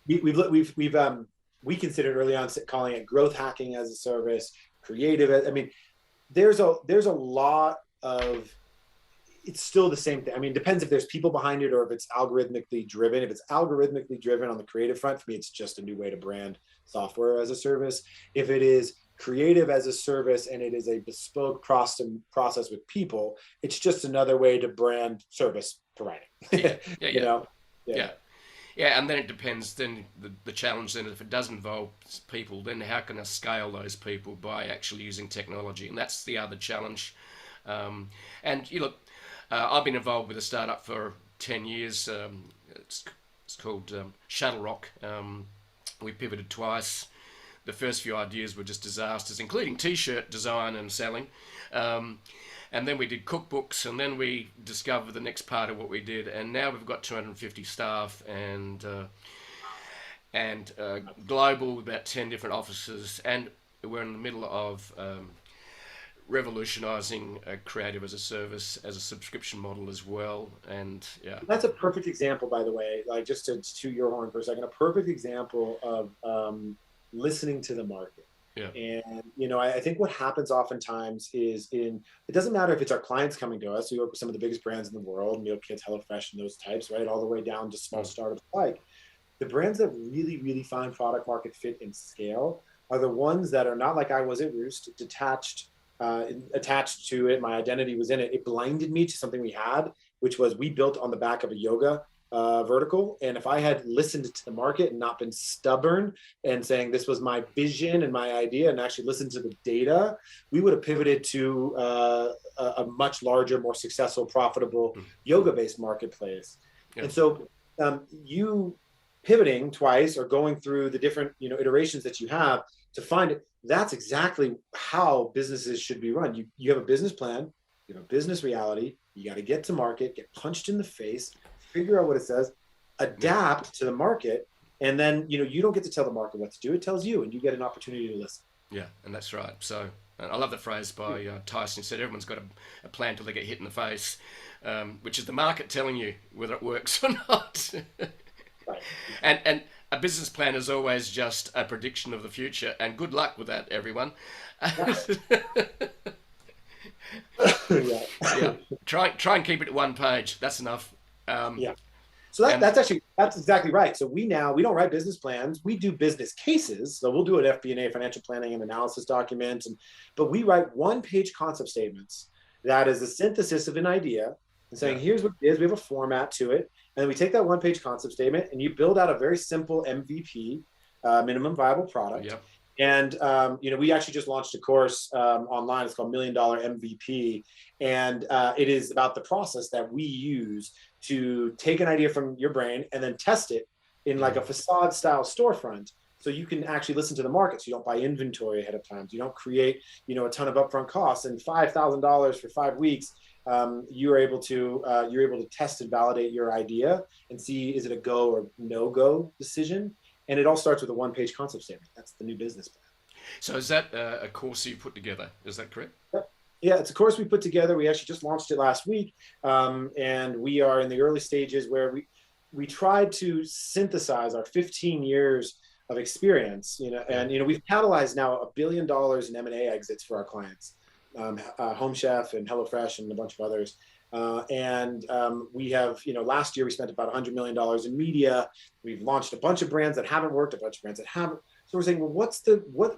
We considered early on calling it growth hacking as a service, creative. I mean, there's a lot of. It's still the same thing. I mean, it depends if there's people behind it or if it's algorithmically driven. If it's algorithmically driven on the creative front, for me, it's just a new way to brand software as a service. If it is creative as a service and it is a bespoke process with people, it's just another way to brand service providing. Yeah. And then it depends. Then the challenge then, if it does involve people, then how can I scale those people by actually using technology? And that's the other challenge. And you look. I've been involved with a startup for 10 years. It's called Shuttle Rock. We pivoted twice. The first few ideas were just disasters, including t-shirt design and selling. And then we did cookbooks, and then we discovered the next part of what we did. And now we've got 250 staff and global, about 10 different offices. And we're in the middle of revolutionizing creative as a service, as a subscription model as well. And that's a perfect example, by the way, like just to toot your horn for a second, a perfect example of listening to the market. And I think what happens oftentimes is it doesn't matter if it's our clients coming to us. We work with some of the biggest brands in the world, Meal Kits, HelloFresh, and those types, right, all the way down to small startups. Like the brands that really, really find product market fit and scale are the ones that are not like I was at Roost, attached to it. My identity was in it. It blinded me to something we had, which was we built on the back of a yoga vertical. And if I had listened to the market and not been stubborn and saying this was my vision and my idea and actually listened to the data, we would have pivoted to a much larger, more successful, profitable yoga-based marketplace. And so you pivoting twice or going through the different iterations that you have to find it, that's exactly how businesses should be run. You have a business plan, you have a business reality, you got to get to market, get punched in the face, figure out what it says, adapt to the market, and then you don't get to tell the market what to do. It tells you, and you get an opportunity to listen. Yeah, and that's right. So I love the phrase by Tyson. He said everyone's got a plan till they get hit in the face, which is the market telling you whether it works or not. Right. And a business plan is always just a prediction of the future, and good luck with that, everyone. Yeah. Yeah. Yeah, try and keep it at one page. That's enough. Yeah. So And that's exactly right. So we don't write business plans. We do business cases. So we'll do an FP&A, financial planning and analysis document, but we write one-page concept statements that is a synthesis of an idea and saying, here's what it is. We have a format to it. And then we take that one-page concept statement and you build out a very simple MVP, minimum viable product. Yep. And we actually just launched a course online. It's called $1 Million MVP, and it is about the process that we use to take an idea from your brain and then test it in like a facade style storefront, so you can actually listen to the market. So you don't buy inventory ahead of time. So you don't create a ton of upfront costs, and $5,000 for 5 weeks. You're able to test and validate your idea and see, is it a go or no go decision. And it all starts with a one-page concept statement. That's the new business plan. So is that a course you put together? Is that correct? Yeah, it's a course we put together. We actually just launched it last week. And we are in the early stages where we tried to synthesize our 15 years of experience, and we've catalyzed now $1 billion in M&A exits for our clients, Home Chef and HelloFresh and a bunch of others. We have, last year we spent about $100 million in media. We've launched a bunch of brands that haven't worked, a bunch of brands that haven't. So we're saying, well,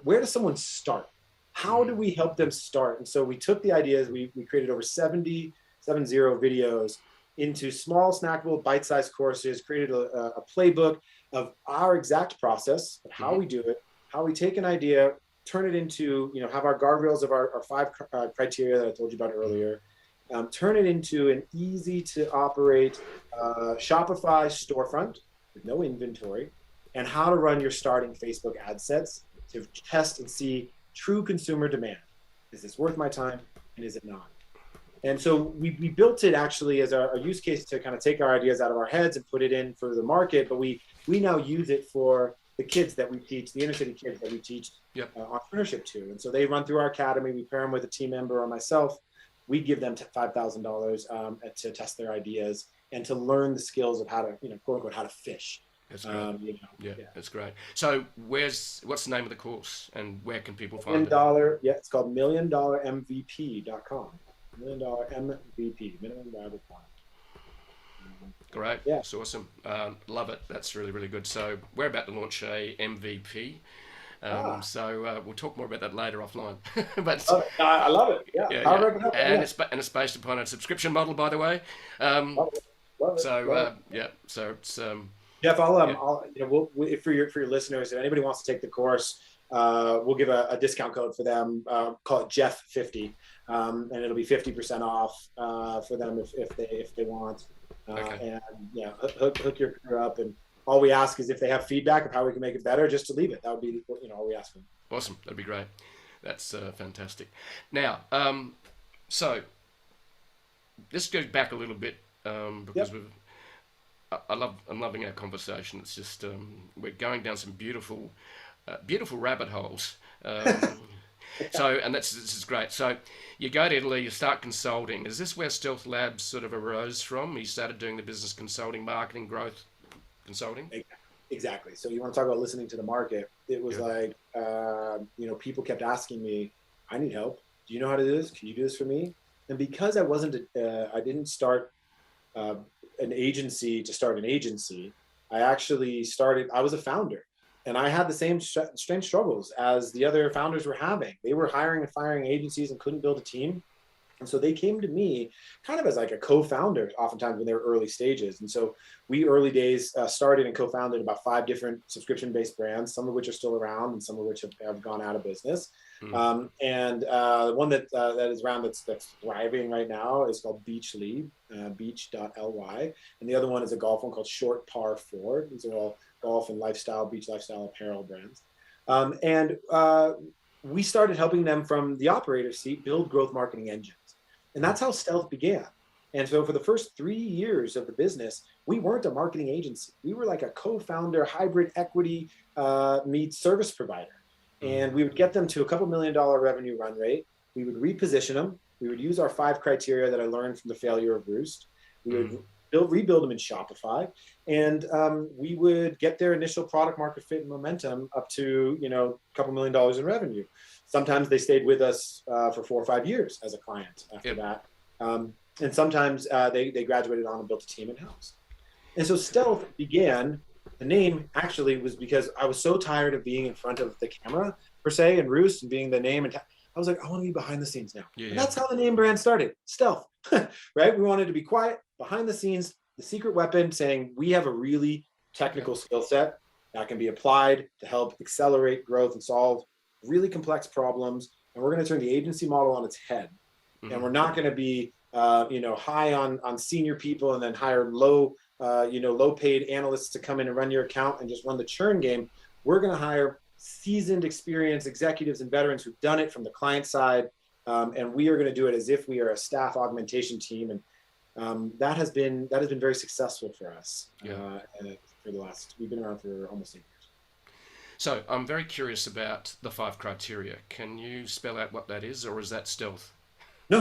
where does someone start? How do we help them start? And so we took the ideas, we created over 70 videos into small, snackable, bite-sized courses, created a playbook of our exact process of how we do it, how we take an idea, turn it into, have our guardrails of our 5 criteria that I told you about earlier, turn it into an easy to operate Shopify storefront with no inventory, and how to run your starting Facebook ad sets to test and see true consumer demand. Is this worth my time, and is it not? And so we built it actually as a use case to kind of take our ideas out of our heads and put it in for the market, but we now use it for the kids that we teach, the inner city kids that we teach entrepreneurship to. And so they run through our academy. We pair them with a team member or myself. We give them $5,000 to test their ideas and to learn the skills of how to, quote unquote, how to fish. That's great. That's great. So what's the name of the course, and where can people find it? It's called $1MillionMVP.com. $1 Million MVP, minimum viable product. Great. Yeah. That's awesome. Love it. That's really, really good. So we're about to launch a MVP. So we'll talk more about that later offline. But I love it. Yeah. And it's based upon a subscription model, by the way. Love it. So it's Jeff, for your listeners, if anybody wants to take the course, we'll give a discount code for them. Call it Jeff50, and it'll be 50% off for them if they want. And hook your career up. And all we ask is if they have feedback of how we can make it better, just to leave it. That would be all we ask them. Awesome. That'd be great. That's fantastic. Now, so let's go back a little bit because I'm loving our conversation. It's just we're going down some beautiful rabbit holes. And this is great. So you go to Italy, you start consulting. Is this where Stealth Labs sort of arose from? You started doing the business consulting, marketing, growth consulting? Exactly. So you want to talk about listening to the market. It was like, people kept asking me, I need help. Do you know how to do this? Can you do this for me? And because I didn't start an agency to start an agency, I was a founder. And I had the same strange struggles as the other founders were having. They were hiring and firing agencies and couldn't build a team. And so they came to me kind of as like a co-founder, oftentimes when they were early stages. And so we early days started and co-founded about 5 different subscription-based brands, some of which are still around and some of which have gone out of business. The one that is around that's thriving right now is called Beach Leave, beach.ly. And the other one is a golf one called Short Par 4. These are all golf and lifestyle, beach lifestyle apparel brands. We started helping them from the operator seat build growth marketing engines. And that's how Stealth began. And so for the first 3 years of the business, we weren't a marketing agency. We were like a co-founder hybrid equity meets service provider. And we would get them to a couple $1 million revenue run rate. We would reposition them. We would use our 5 criteria that I learned from the failure of Roost. We would rebuild them in Shopify, and we would get their initial product market fit and momentum up to, a couple $1 million in revenue. Sometimes they stayed with us for 4 or 5 years as a client after that. And sometimes they graduated on and built a team in-house. And so Stealth began, the name actually was because I was so tired of being in front of the camera, per se, and Roost and being the name. And I was like, I want to be behind the scenes now. And that's how the name brand started, Stealth, right? We wanted to be quiet, behind the scenes, the secret weapon, saying we have a really technical skill set that can be applied to help accelerate growth and solve really complex problems. And we're going to turn the agency model on its head. And we're not going to be, high on senior people and then hire low paid analysts to come in and run your account and just run the churn game. We're going to hire seasoned, experienced executives and veterans who've done it from the client side. And we are going to do it as if we are a staff augmentation team. And that has been very successful for us. We've been around for almost 8 years. So I'm very curious about the 5 criteria. Can you spell out what that is, or is that Stealth? No,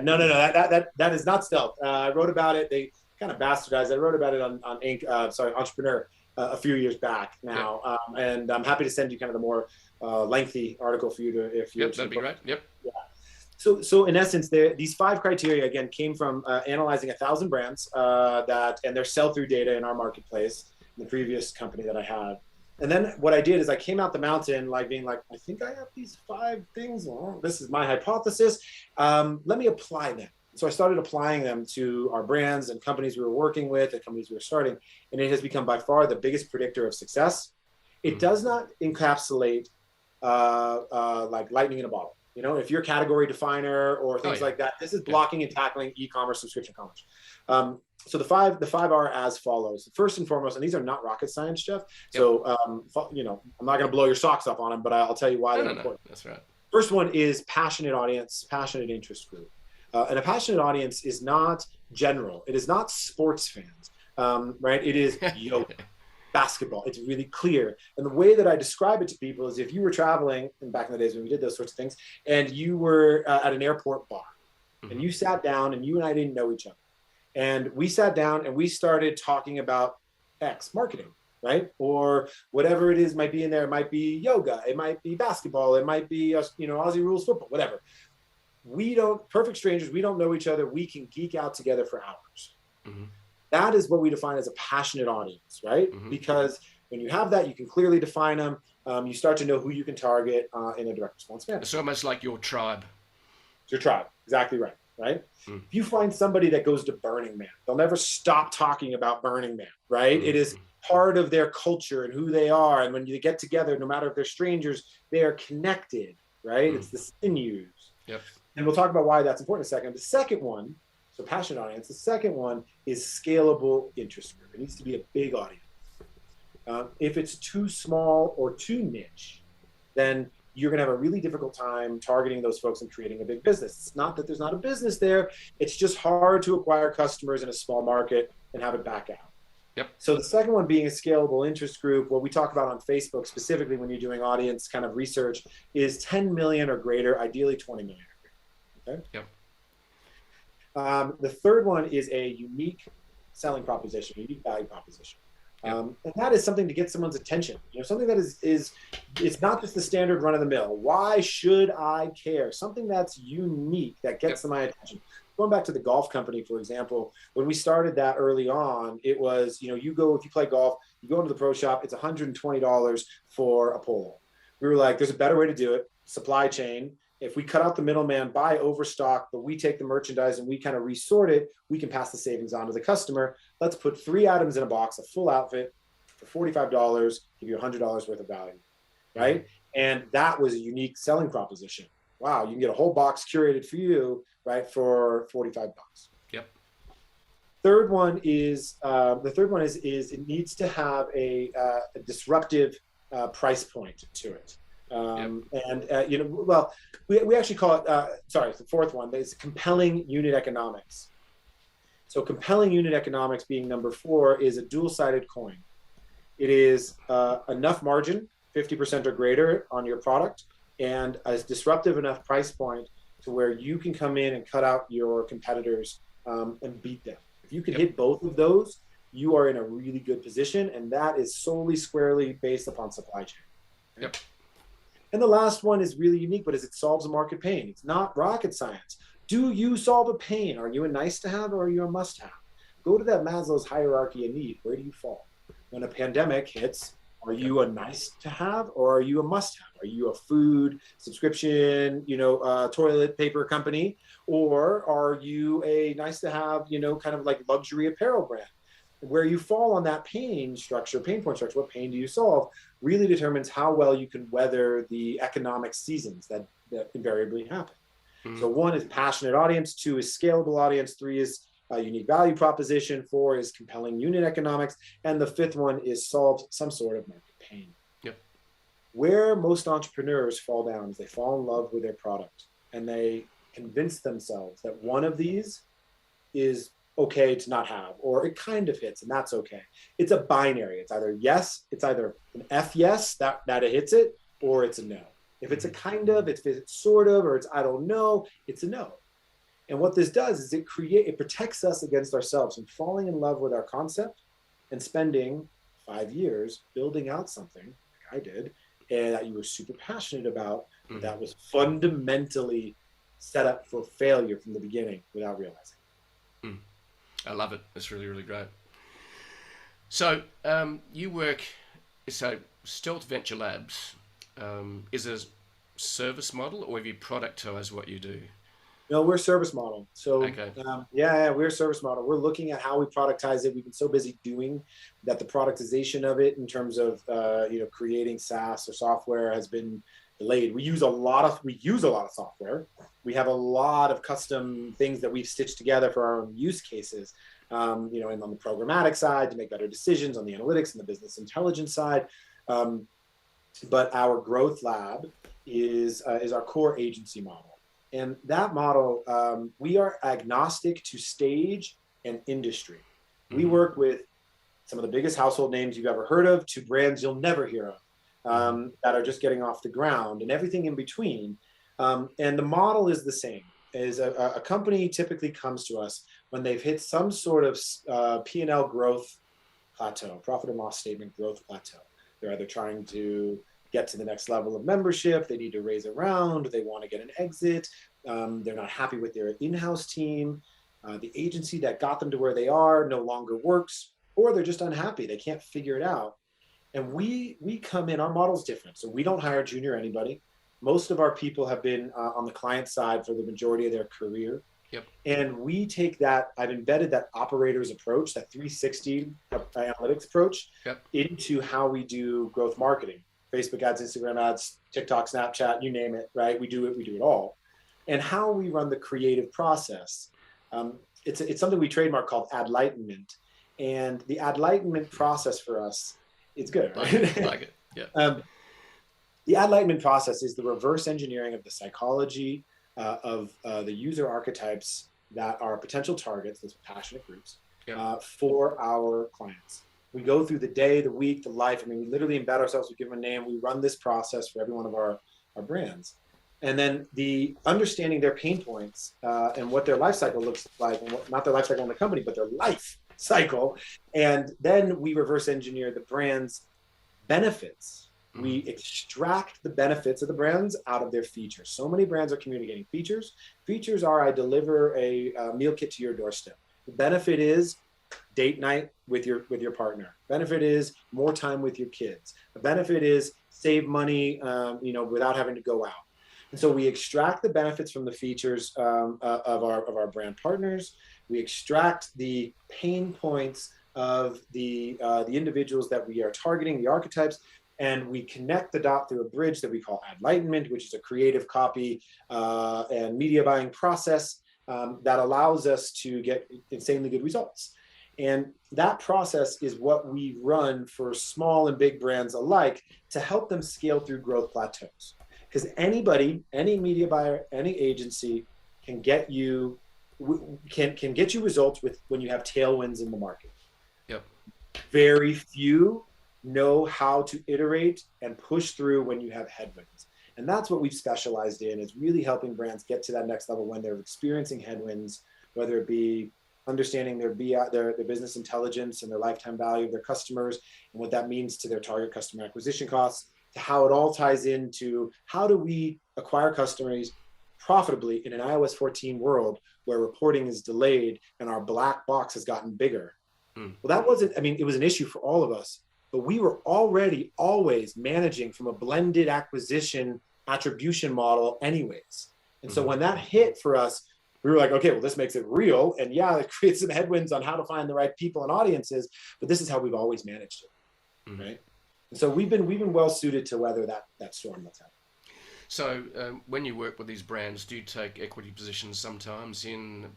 no. That is not Stealth. I wrote about it. They kind of bastardized. I wrote about it on Entrepreneur a few years back now, and I'm happy to send you kind of the more lengthy article for you to, if you. That'd be great. Yep. Yeah. So in essence, these 5 criteria again came from analyzing 1,000 brands and their sell-through data in our marketplace, in the previous company that I had. And then what I did is I came out the mountain being like, I think I have these 5 things. Well, this is my hypothesis. Let me apply them. So I started applying them to our brands and companies we were working with and companies we were starting. And it has become by far the biggest predictor of success. It does not encapsulate like lightning in a bottle. If you're a category definer or things like that, this is blocking and tackling e-commerce, subscription commerce. So the five are as follows. First and foremost, and these are not rocket science, Jeff. So, I'm not going to blow your socks off on them, but I'll tell you why they're important. That's right. First one is passionate audience, passionate interest group. And a passionate audience is not general. It is not sports fans, right? It is yoga, basketball. It's really clear. And the way that I describe it to people is if you were traveling, and back in the days when we did those sorts of things, and you were at an airport bar, and you sat down and you and I didn't know each other. And we sat down and we started talking about X marketing, right? Or whatever it is might be in there. It might be yoga. It might be basketball. It might be, Aussie rules football, whatever. Perfect strangers. We don't know each other. We can geek out together for hours. That is what we define as a passionate audience, right? Because when you have that, you can clearly define them. You start to know who you can target in a direct response manner. It's almost like your tribe. It's your tribe. Exactly right. Right? If you find somebody that goes to Burning Man, they'll never stop talking about Burning Man, right? It is part of their culture and who they are. And when you get together, no matter if they're strangers, they are connected, right? It's the sinews. Yep. And we'll talk about why that's important in a second. The second one, so passionate audience, the second one is scalable interest group. It needs to be a big audience. If it's too small or too niche, then you're going to have a really difficult time targeting those folks and creating a big business. It's not that there's not a business there. It's just hard to acquire customers in a small market and have it back out. Yep. So the second one being a scalable interest group, what we talk about on Facebook, specifically when you're doing audience kind of research, is 10 million or greater, ideally 20 million or greater. Okay? Yep. The third one is a unique selling proposition, unique value proposition. And that is something to get someone's attention. Something that is it's not just the standard run of the mill. Why should I care? Something that's unique that gets my attention. Going back to the golf company, for example, when we started that early on, it was, if you play golf, you go into the pro shop, it's $120 for a polo. We were like, there's a better way to do it. Supply chain. If we cut out the middleman, buy overstock, but we take the merchandise and we kind of resort it, we can pass the savings on to the customer. Let's put 3 items in a box, a full outfit for $45, give you $100 worth of value, right? And that was a unique selling proposition. Wow, you can get a whole box curated for you, right, for $45. Yep. Third one is it needs to have a disruptive price point to it. We actually call it, the fourth one is compelling unit economics. So compelling unit economics being number 4 is a dual-sided coin. It is enough margin, 50% or greater on your product, and a disruptive enough price point to where you can come in and cut out your competitors and beat them. If you can Yep. hit both of those, you are in a really good position, and that is solely squarely based upon supply chain. Right? Yep. And the last one is really unique, but is it solves a market pain. It's not rocket science. Do you solve a pain? Are you a nice to have or are you a must have? Go to that Maslow's hierarchy of need. Where do you fall? When a pandemic hits, are you a nice to have or are you a must have? Are you a food subscription, toilet paper company, or are you a nice to have, kind of like luxury apparel brand? Where you fall on that pain point structure, what pain do you solve, really determines how well you can weather the economic seasons that invariably happen. So 1 is passionate audience, 2 is scalable audience, 3 is a unique value proposition, 4 is compelling unit economics, and the 5th one is solve some sort of market pain. Yep. Where most entrepreneurs fall down is they fall in love with their product and they convince themselves that one of these is okay to not have, or it kind of hits, and that's okay. It's a binary. It's either yes, it's either an F yes, that it hits it, or it's a no. If it's a kind of, if it's sort of, or it's I don't know, it's a no. And what this does is it protects us against ourselves from falling in love with our concept and spending 5 years building out something like I did, and that you were super passionate about, that was fundamentally set up for failure from the beginning without realizing. I love it. It's really, really great. So so Stealth Venture Labs is a service model, or have you productized what you do? No, we're service model. So Okay. We're service model. We're looking at how we productize it. We've been so busy doing that the productization of it in terms of creating SaaS or software has been delayed. We use a lot of software. We have a lot of custom things that we've stitched together for our own use cases. And on the programmatic side to make better decisions, on the analytics and the business intelligence side. But our growth lab is our core agency model. And that model, we are agnostic to stage and industry. We work with some of the biggest household names you've ever heard of to brands you'll never hear of, that are just getting off the ground and everything in between. And the model is the same. Is a company typically comes to us when they've hit some sort of P&L growth plateau, profit and loss statement growth plateau. They're either trying to get to the next level of membership, they need to raise a round, they want to get an exit, they're not happy with their in-house team, the agency that got them to where they are no longer works, or they're just unhappy, they can't figure it out. And we come in, our model's different. So we don't hire junior anybody. Most of our people have been on the client side for the majority of their career. Yep. And we take that, I've embedded that operators approach, that 360 analytics approach, into how we do growth marketing. Facebook ads, Instagram ads, TikTok, Snapchat, you name it, right? We do it all. And how we run the creative process. It's something we trademark called Enlightenment. And the Enlightenment process for us, it's good, right? Like it. Yeah. The Enlightenment process is the reverse engineering of the psychology of the user archetypes that are potential targets, those passionate groups, for our clients. We go through the day, the week, the life. I mean, we literally embed ourselves, we give them a name, we run this process for every one of our brands. And then the understanding their pain points and what their life cycle looks like, and not their life cycle in the company, but their life cycle. And then we reverse engineer the brand's benefits. We extract the benefits of the brands out of their features. So many brands are communicating features. Features are, I deliver a meal kit to your doorstep. The benefit is date night with your partner. Benefit is more time with your kids. The benefit is save money, without having to go out. And so we extract the benefits from the features of our brand partners. We extract the pain points of the individuals that we are targeting, the archetypes, and we connect the dot through a bridge that we call Enlightenment, which is a creative copy and media buying process that allows us to get insanely good results. And that process is what we run for small and big brands alike to help them scale through growth plateaus. Because anybody, any media buyer, any agency can get you results with when you have tailwinds in the market. Yep. Very few know how to iterate and push through when you have headwinds. And that's what we've specialized in, is really helping brands get to that next level when they're experiencing headwinds, whether it be understanding their business intelligence and their lifetime value of their customers and what that means to their target customer acquisition costs, to how it all ties into how do we acquire customers profitably in an iOS 14 world where reporting is delayed and our black box has gotten bigger. Well, that wasn't, I mean, it was an issue for all of us, but we were already always managing from a blended acquisition attribution model anyways. And so when that hit for us, we were like, okay, well, this makes it real. And yeah, it creates some headwinds on how to find the right people and audiences, but this is how we've always managed it, right? And so we've been well suited to weather that storm that's happening. So when you work with these brands, do you take equity positions sometimes in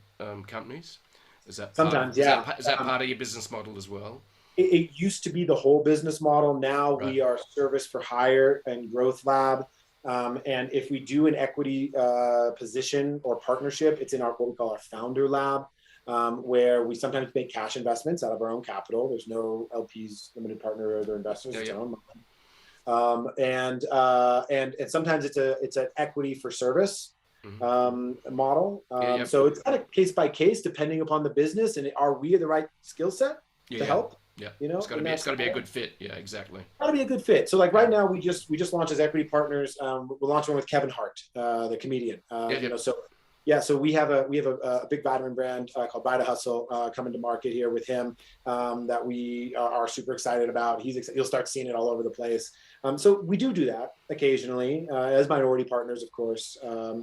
companies? Is that sometimes, is that part of your business model as well? It used to be the whole business model. Now Right. we are service for hire and growth lab. And if we do an equity position or partnership, it's in our what we call our founder lab, where we sometimes make cash investments out of our own capital. There's no LPs, limited partner, or other investors. It's our own money. And sometimes it's an equity for service model. So it's kind of case by case, depending upon the business and are we the right skill set to help? Yeah, you know, it's got to be a good fit. Yeah, exactly. Got to be a good fit. So like right now, we just launched as equity partners. We're launching one with Kevin Hart, the comedian. You know, so we have a big vitamin brand called Buy to Hustle coming to market here with him that we are super excited about. You'll start seeing it all over the place. So we do that occasionally as minority partners, of course,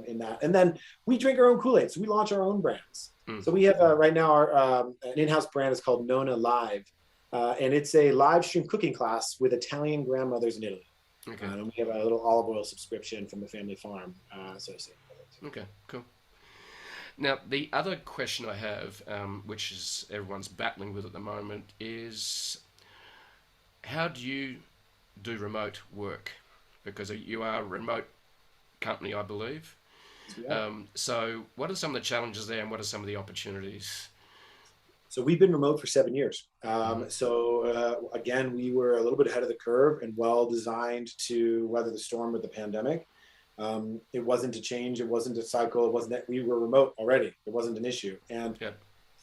in that. And then we drink our own Kool-Aid. So we launch our own brands. So we have right now our an in-house brand is called Nona Live. And it's a live stream cooking class with Italian grandmothers in Italy. Okay. And we have a little olive oil subscription from the family farm associated with it. Okay, cool. Now, the other question I have, which is everyone's battling with at the moment, is how do you do remote work? Because you are a remote company, I believe. Yeah. So what are some of the challenges there and what are some of the opportunities? So we've been remote for 7 years. Again, we were a little bit ahead of the curve and well designed to weather the storm with the pandemic. It wasn't a change. It wasn't a cycle. It wasn't that we were remote already. It wasn't an issue. And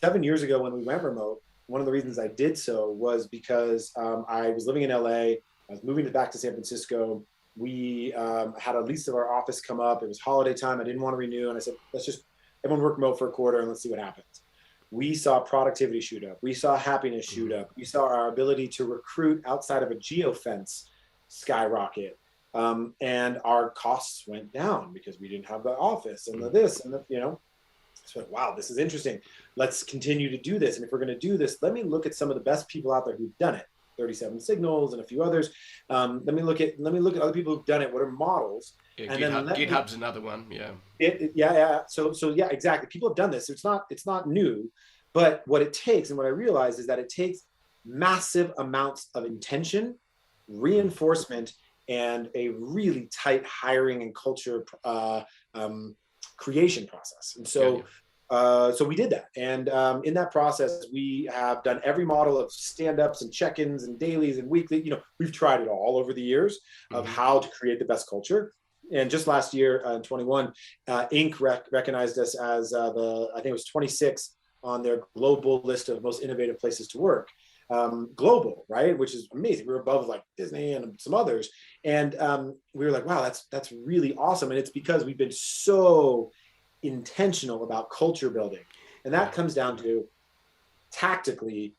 7 years ago when we went remote, one of the reasons I did so was because I was living in LA. I was moving back to San Francisco. We had a lease of our office come up. It was holiday time. I didn't want to renew. And I said, let's just everyone work remote for a quarter and let's see what happens. We saw productivity shoot up. We saw happiness shoot up. We saw our ability to recruit outside of a geofence skyrocket. And our costs went down because we didn't have the office and so wow, this is interesting. Let's continue to do this. And if we're going to do this, let me look at some of the best people out there who've done it. 37 Signals and a few others. Let me look at other people who've done it. What are models? Yeah, GitHub's another one. So exactly. People have done this. It's not new, but what it takes and what I realize is that it takes massive amounts of intention, reinforcement, and a really tight hiring and culture creation process. And so so we did that. And in that process, we have done every model of stand-ups and check-ins and dailies and weekly. We've tried it all over the years of how to create the best culture. And just last year, in 21, Inc. recognized us as I think it was 26 on their global list of most innovative places to work. Global, right? Which is amazing. We were above like Disney and some others. And we were like, wow, that's really awesome. And it's because we've been so intentional about culture building. And that comes down to tactically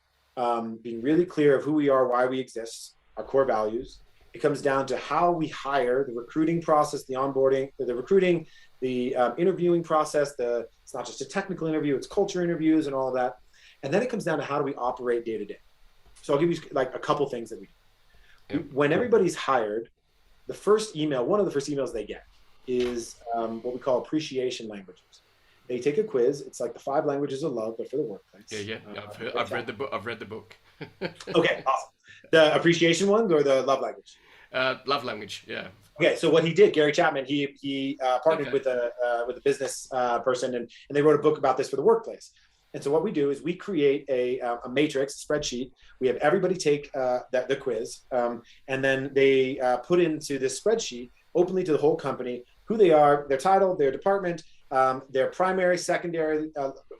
being really clear of who we are, why we exist, our core values. It comes down to how we hire, the recruiting process, the onboarding, the recruiting, the interviewing process. It's not just a technical interview, it's culture interviews and all of that. And then it comes down to how do we operate day to day. So I'll give you like a couple things that we do. When everybody's hired, one of the first emails they get is what we call appreciation languages. They take a quiz. It's like the 5 languages of love, but for the workplace. I've read the book. Okay, awesome. The appreciation one or the love language? Love language, yeah. Okay, so what he did, Gary Chapman, he partnered with a business person, and they wrote a book about this for the workplace. And so what we do is we create a matrix, spreadsheet. We have everybody take the quiz, and then they put into this spreadsheet openly to the whole company who they are, their title, their department, their primary, secondary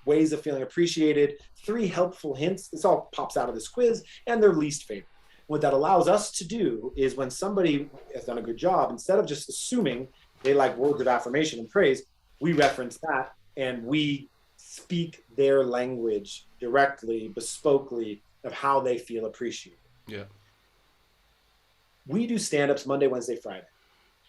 ways of feeling appreciated, 3 helpful hints. This all pops out of this quiz, and their least favorite. What that allows us to do is when somebody has done a good job, instead of just assuming they like words of affirmation and praise, we reference that and we speak their language directly, bespokely of how they feel appreciated. Yeah. We do stand-ups Monday, Wednesday, Friday.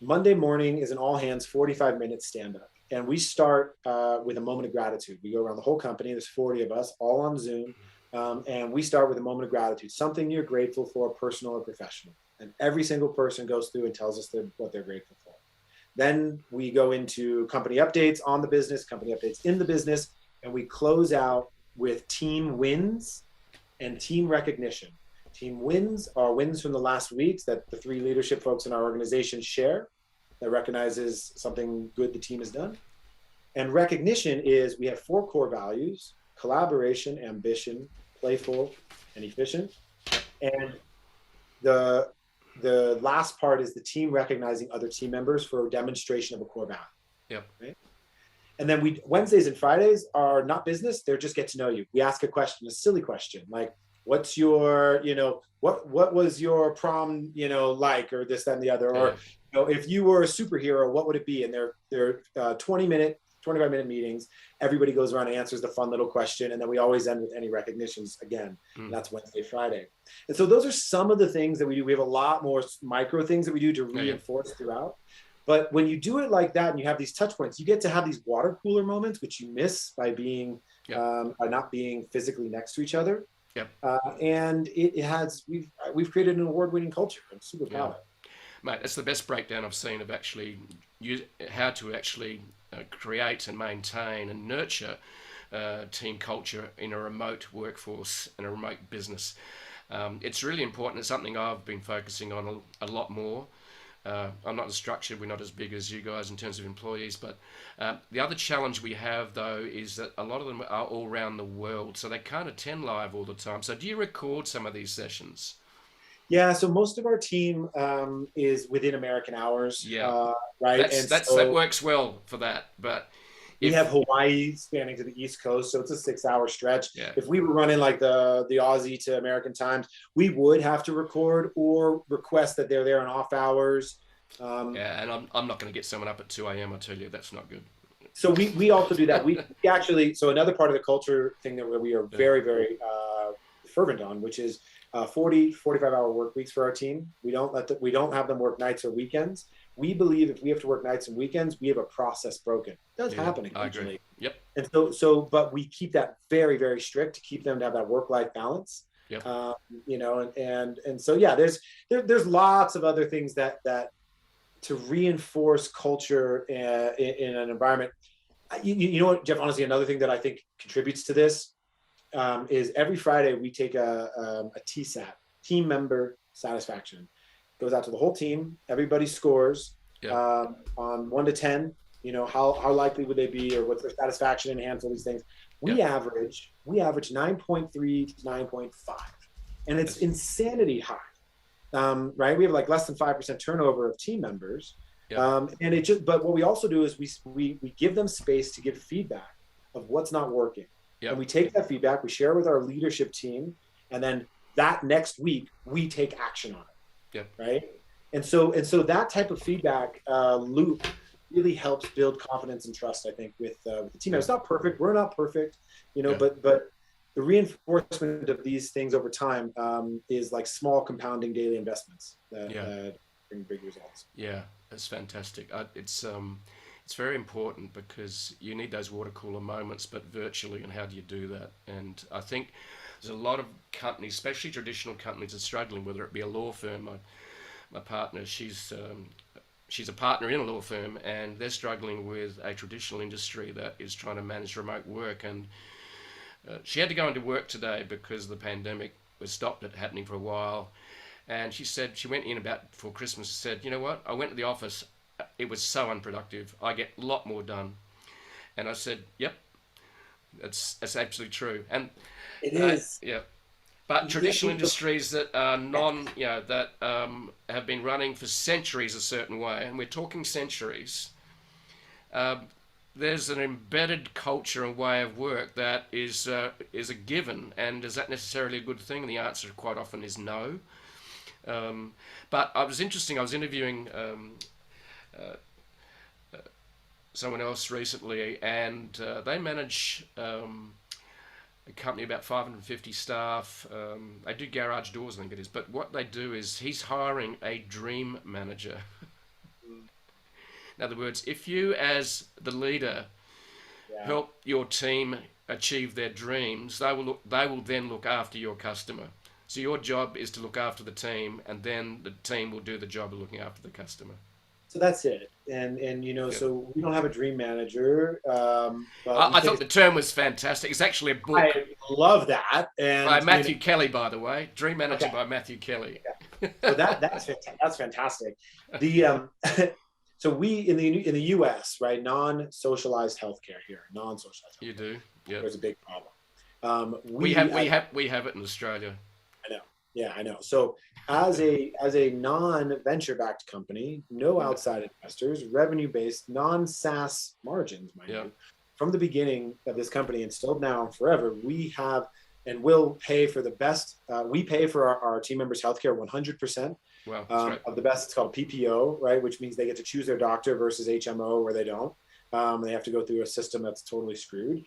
Monday morning is an all-hands 45-minute stand-up. And we start with a moment of gratitude. We go around the whole company. There's 40 of us, all on Zoom. And we start with a moment of gratitude, something you're grateful for, personal or professional. And every single person goes through and tells us what they're grateful for. Then we go into company updates on the business, company updates in the business, and we close out with team wins and team recognition. Team wins are wins from the last weeks that the 3 leadership folks in our organization share that recognizes something good the team has done. And recognition is we have 4 core values: collaboration, ambition, playful, and efficient. And the last part is the team recognizing other team members for a demonstration of a core value. Yep. Right? And then Wednesdays and Fridays are not business. They're just get to know you. We ask a question, a silly question, like, what's your, what was your prom, like, or this, that, and the other, or, if you were a superhero, what would it be? And they're 25-minute meetings. Everybody goes around and answers the fun little question. And then we always end with any recognitions again. And that's Wednesday, Friday. And so those are some of the things that we do. We have a lot more micro things that we do to reinforce throughout. But when you do it like that and you have these touch points, you get to have these water cooler moments, which you miss by being, by not being physically next to each other. Yep. And we've created an award-winning culture. I'm super proud of it. Mate, that's the best breakdown I've seen of actually how to actually create and maintain and nurture team culture in a remote workforce and a remote business. It's really important. It's something I've been focusing on a lot more. I'm not as structured. We're not as big as you guys in terms of employees. But the other challenge we have, though, is that a lot of them are all around the world. So they can't attend live all the time. So do you record some of these sessions? Yeah, so most of our team is within American hours. Yeah, right. That works well for that. But we have Hawaii spanning to the East Coast, so it's a 6-hour stretch. Yeah. If we were running like the Aussie to American times, we would have to record or request that they're there on off hours. And I'm not going to get someone up at 2 a.m. I tell you, that's not good. So we also do that. We actually, so another part of the culture thing that we are very, very fervent on, which is 45-hour work weeks for our team. We don't have them work nights or weekends. We believe if we have to work nights and weekends, we have a process broken. It does happen occasionally. Yep. And but we keep that very, very strict to keep them to have that work-life balance. Yep. And so there's lots of other things that to reinforce culture in an environment. You know what, Jeff? Honestly, another thing that I think contributes to this is every Friday we take a TSAT, team member satisfaction. Goes out to the whole team. Everybody scores on 1 to 10. How likely would they be, or what's their satisfaction in a handful of these things. We average 9.3 to 9.5, and it's insanity high. Right? We have like less than 5% turnover of team members. But what we also do is we give them space to give feedback of what's not working. And we take that feedback, we share it with our leadership team, and then that next week we take action on it. Right. And so that type of feedback loop really helps build confidence and trust, I think, with the team. It's not perfect. We're not perfect, but the reinforcement of these things over time is like small compounding daily investments that bring big results. Yeah, that's fantastic. It's very important because you need those water cooler moments, but virtually, and how do you do that? And I think there's a lot of companies, especially traditional companies, are struggling, whether it be a law firm. My partner, she's a partner in a law firm, and they're struggling with a traditional industry that is trying to manage remote work. And she had to go into work today because the pandemic was stopped it happening for a while. And she said she went in about before Christmas and said, you know what, I went to the office. It was so unproductive. I get a lot more done. And I said, yep, that's absolutely true. And it is. But traditional industries that are have been running for centuries a certain way, and we're talking centuries, there's an embedded culture and way of work that is a given, and is that necessarily a good thing? And the answer quite often is no. But I was interviewing someone else recently, and they manage a company about 550 staff. They do garage doors, I think it is. But what they do is he's hiring a dream manager. In other words, if you as the leader help your team achieve their dreams, they will then look after your customer. So your job is to look after the team, and then the team will do the job of looking after the customer. So that's it. And so we don't have a dream manager. But I thought the term was fantastic. It's actually a book. I love that. And by Matthew Kelly, by the way. Dream Manager by Matthew Kelly. So that's fantastic. The so we in the US, right, non-socialized healthcare here, non-socialized healthcare. You do. Yeah. There's a big problem. We have it in Australia. I know. Yeah, I know. So as a non-venture backed company, no outside investors, revenue-based, non-SaaS margins, mind you. From the beginning of this company and still now and forever, we have and will pay for the best. We pay for our team members' healthcare 100%. Wow, of the best. It's called PPO, right? Which means they get to choose their doctor versus HMO where they don't. They have to go through a system that's totally screwed.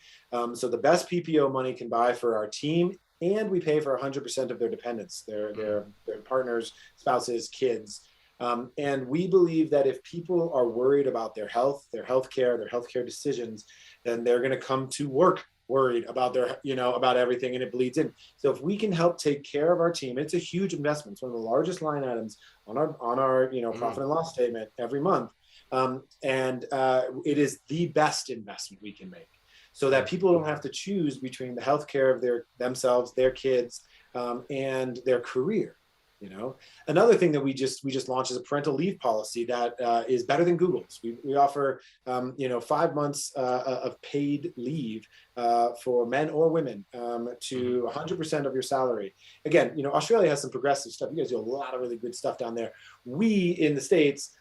So the best PPO money can buy for our team, and we pay for 100% of their dependents, their partners, spouses, kids. And we believe that if people are worried about their health, their healthcare decisions, then they're going to come to work worried about about everything, and it bleeds in. So if we can help take care of our team, it's a huge investment. It's one of the largest line items on our profit and loss statement every month. And it is the best investment we can make, so that people don't have to choose between the healthcare of themselves, their kids, and their career. Another thing that we just launched is a parental leave policy that is better than Google's. We offer 5 months of paid leave for men or women to 100% of your salary. Again, Australia has some progressive stuff. You guys do a lot of really good stuff down there. We in the States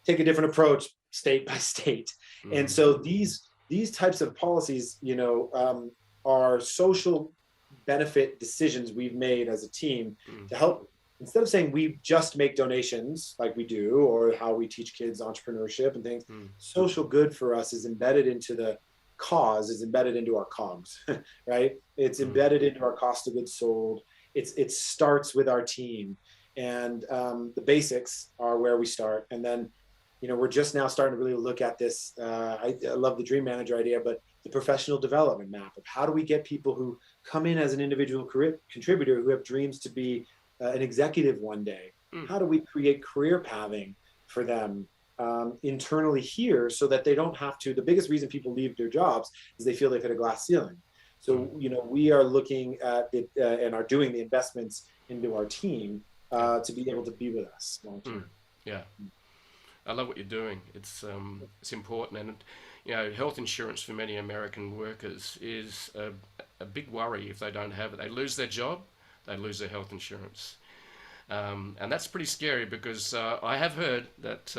take a different approach state by state. And so these types of policies, are social benefit decisions we've made as a team to help. Instead of saying we just make donations like we do, or how we teach kids entrepreneurship and things, social good for us is embedded into the cause, is embedded into our COGS, right? It's embedded into our cost of goods sold. It starts with our team, and the basics are where we start. And then, we're just now starting to really look at this. I love the dream manager idea, but the professional development map of how do we get people who come in as an individual contributor who have dreams to be an executive one day. How do we create career pathing for them internally here, so that they don't have to? The biggest reason people leave their jobs is they feel they've hit a glass ceiling. So we are looking at it and are doing the investments into our team to be able to be with us long term. Yeah, I love what you're doing. It's important, and health insurance for many American workers is a big worry. If they don't have it, they lose their job. They lose their health insurance. And that's pretty scary, because I have heard that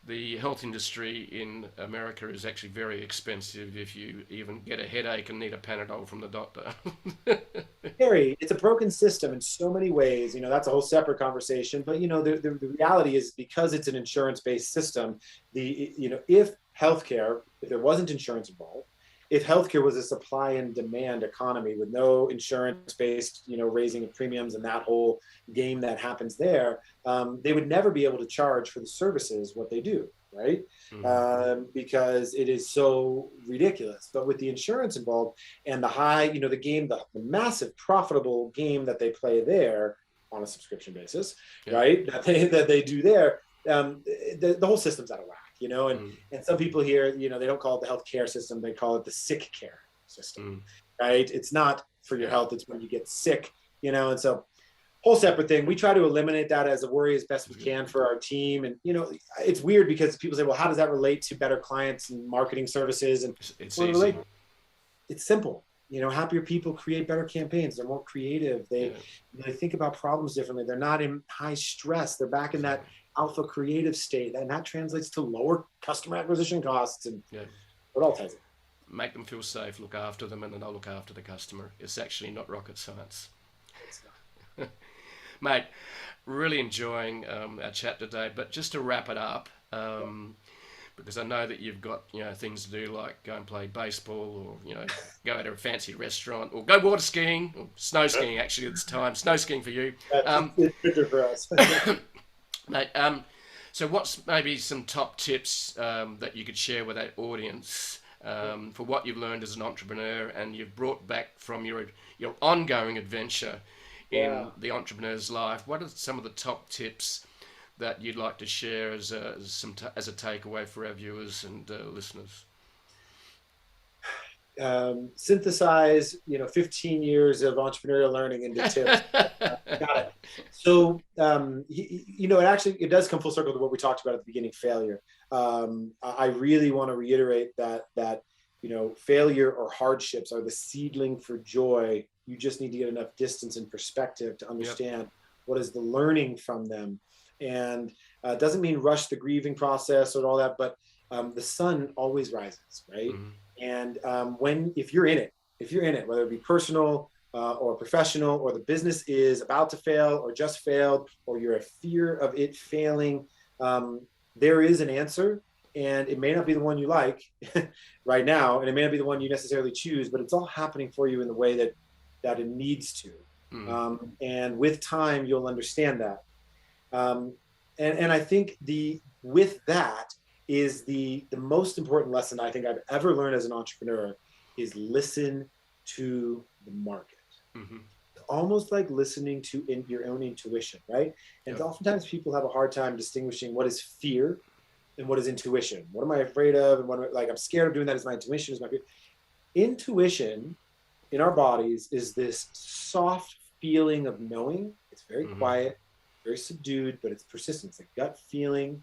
the health industry in America is actually very expensive if you even get a headache and need a Panadol from the doctor. Harry, it's a broken system in so many ways. That's a whole separate conversation. But, the reality is, because it's an insurance-based system, if there wasn't insurance involved, if healthcare was a supply and demand economy with no insurance-based, raising of premiums and that whole game that happens there, they would never be able to charge for the services what they do, right? Because it is so ridiculous. But with the insurance involved and the high, the game, the massive profitable game that they play there on a subscription basis, right? That they do there, the whole system's out of whack. And some people here, they don't call it the healthcare system, they call it the sick care system, right? It's not for your health, it's when you get sick, and so whole separate thing. We try to eliminate that as a worry as best we can for our team. And, it's weird because people say, well, how does that relate to better clients and marketing services? And it's easy. It's simple. Happier people create better campaigns. They're more creative. They think about problems differently. They're not in high stress. They're back in that alpha creative state, and that translates to lower customer acquisition costs and It all ties in. Make them feel safe, look after them, and then they'll look after the customer. It's actually not rocket science. It's not. Mate, really enjoying our chat today. But just to wrap it up, because I know that you've got things to do like go and play baseball, or go to a fancy restaurant, or go water skiing or snow skiing. Actually, it's time snow skiing for you, It's winter for us. mate. So what's maybe some top tips that you could share with our audience for what you've learned as an entrepreneur and you've brought back from your ongoing adventure in the entrepreneur's life? What are some of the top tips that you'd like to share as a takeaway for our viewers and listeners? Synthesize 15 years of entrepreneurial learning into tips. Got it. So it does come full circle to what we talked about at the beginning, failure. I really want to reiterate that failure or hardships are the seedling for joy. You just need to get enough distance and perspective to understand what is the learning from them. And it doesn't mean rush the grieving process or all that, but the sun always rises, right? Mm-hmm. And if you're in it, whether it be personal or professional, or the business is about to fail or just failed, or you're a fear of it failing, there is an answer, and it may not be the one you like right now, and it may not be the one you necessarily choose, but it's all happening for you in the way that it needs to. Mm. And with time, you'll understand that. And I think with that is the most important lesson I think I've ever learned as an entrepreneur is listen to the market. Mm-hmm. Almost like listening to your own intuition, right? And oftentimes people have a hard time distinguishing what is fear and what is intuition. What am I afraid of? And I'm scared of doing that. Is my intuition? Is my fear? Intuition in our bodies is this soft feeling of knowing. It's very quiet, very subdued, but it's persistent. It's a gut feeling.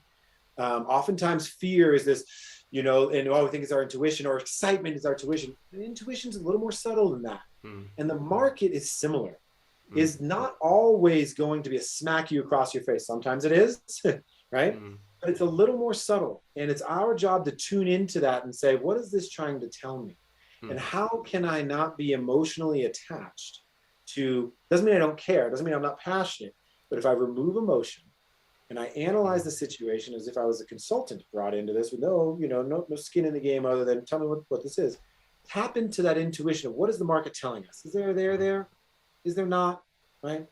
Oftentimes fear is this, we think it's our intuition, or excitement is our intuition. Intuition is a little more subtle than that. And the market is similar. Is not always going to be a smack you across your face. Sometimes it is, right? But it's a little more subtle. And it's our job to tune into that and say, what is this trying to tell me? And how can I not be emotionally attached to, doesn't mean I don't care, doesn't mean I'm not passionate, but if I remove emotion and I analyze the situation as if I was a consultant brought into this with no skin in the game other than tell me what this is, tap into that intuition of what is the market telling us? Is there? Is there not? Right?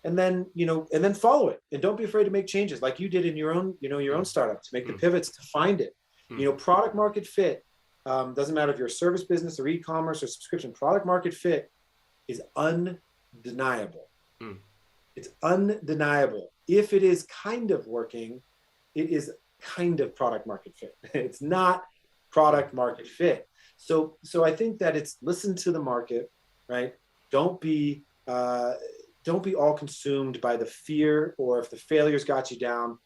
And then, and then follow it, and don't be afraid to make changes like you did in your own startup, to make the pivots, to find it. Product market fit. Doesn't matter if you're a service business or eCommerce or subscription, product market fit is undeniable. It's undeniable. If it is kind of working, it is kind of product market fit. It's not product market fit. So I think that it's listen to the market, right? Don't be all consumed by the fear, or if the failures got you down.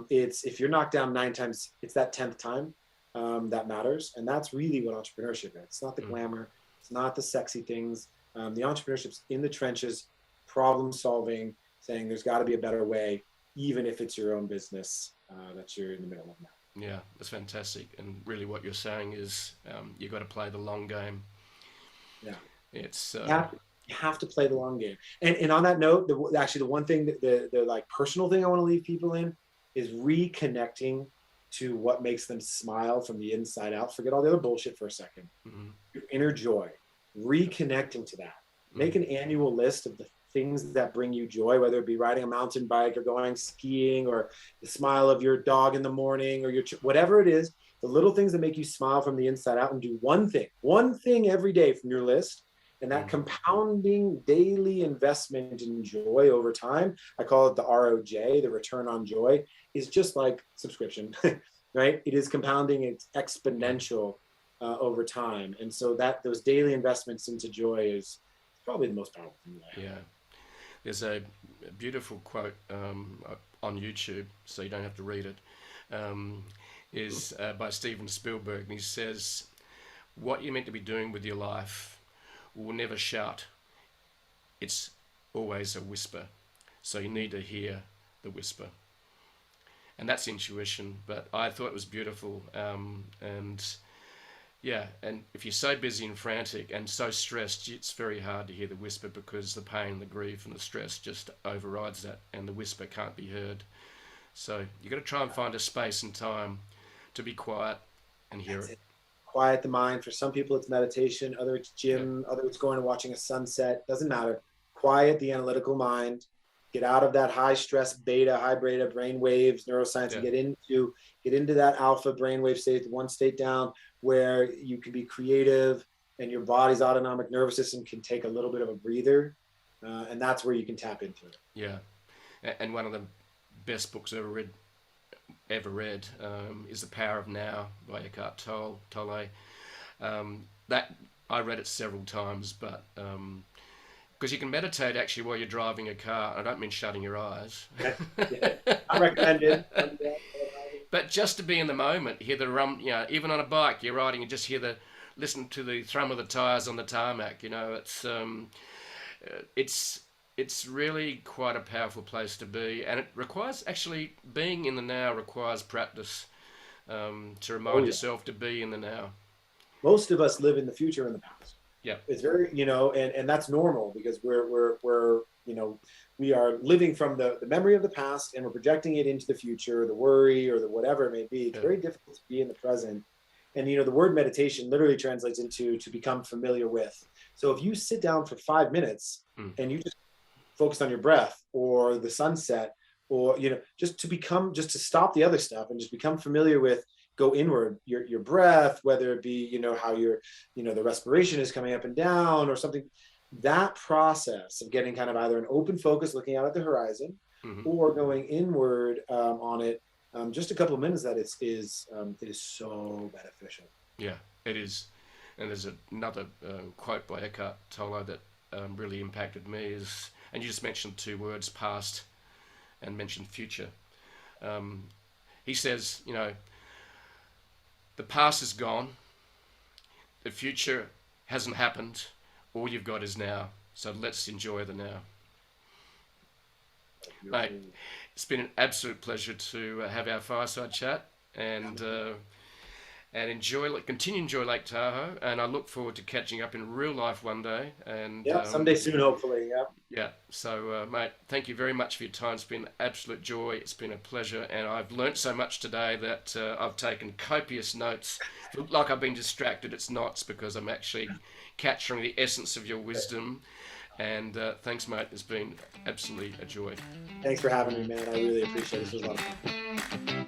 If you're knocked down 9 times, it's that 10th time that matters. And that's really what entrepreneurship is. It's not the glamour. It's not the sexy things. The entrepreneurship's in the trenches, problem solving, saying there's got to be a better way, even if it's your own business that you're in the middle of now. Yeah, that's fantastic. And really what you're saying is you've got to play the long game. Yeah. It's you have to play the long game. And on that note, the one thing, the like personal thing I want to leave people in is reconnecting to what makes them smile from the inside out. Forget all the other bullshit for a second. Your inner joy, reconnecting to that. Make an annual list of the things that bring you joy, whether it be riding a mountain bike or going skiing, or the smile of your dog in the morning, or whatever it is, the little things that make you smile from the inside out, and do one thing every day from your list. And that compounding daily investment in joy over time, I call it the ROJ, the return on joy, is just like subscription, right? It is compounding, it's exponential over time. And so those daily investments into joy is probably the most powerful thing. Yeah. There's a beautiful quote on YouTube, so you don't have to read it, is by Steven Spielberg. And he says, what you're meant to be doing with your life will never shout. It's always a whisper. So you need to hear the whisper. And that's intuition. But I thought it was beautiful. And Yeah, and if you're so busy and frantic and so stressed, it's very hard to hear the whisper because the pain, the grief, and the stress just overrides that, and the whisper can't be heard. So you've got to try and find a space and time to be quiet and hear That's it. it. Quiet the mind. For some people, it's meditation. Other it's Yeah, gym. Other it's going and watching a sunset. Doesn't matter. Quiet the analytical mind. Get out of that high stress high beta brain waves, neuroscience, and yeah, get into that alpha brainwave state, the one state down where you can be creative and your body's autonomic nervous system can take a little bit of a breather, and that's where you can tap into it. yeah. And one of the best books ever read is The Power of Now by Eckhart Tolle. That I read it several times, but because you can meditate actually while you're driving a car. I don't mean shutting your eyes, Yeah. I recommend it. but just to be in the moment, hear the even on a bike, you're riding and just listen to the thrum of the tires on the tarmac. It's really quite a powerful place to be, and it requires actually being in the now requires practice to remind yourself to be in the now. Most of us live in the future and the past. Yeah, It's very, and that's normal because we're we are living from the memory of the past and we're projecting it into the future, the worry or the whatever it may be. It's yeah, very difficult to be in the present. And the word meditation literally translates into to become familiar with. So if you sit down for 5 minutes and you just focus on your breath or the sunset, or just to stop the other stuff and just become familiar with, go inward, your breath, whether it be how the respiration is coming up and down or something. That process of getting kind of either an open focus looking out at the horizon hmm or going inward on it, just a couple of minutes, that it is so beneficial. yeah, it is. And there's another quote by Eckhart Tolle that really impacted me and you just mentioned two words, past, and mentioned future. He says, the past is gone, the future hasn't happened, all you've got is now. So let's enjoy the now. Mate, it's been an absolute pleasure to have our fireside chat and continue to enjoy Lake Tahoe. And I look forward to catching up in real life one day. And Yeah, someday soon, hopefully. Yeah. yeah, so mate, thank you very much for your time. It's been an absolute joy. It's been a pleasure, and I've learnt so much today that I've taken copious notes. If it looked like I've been distracted, it's not. It's because I'm actually capturing the essence of your wisdom. And thanks, mate. It's been absolutely a joy. Thanks for having me, man. I really appreciate it. This was a lot of fun.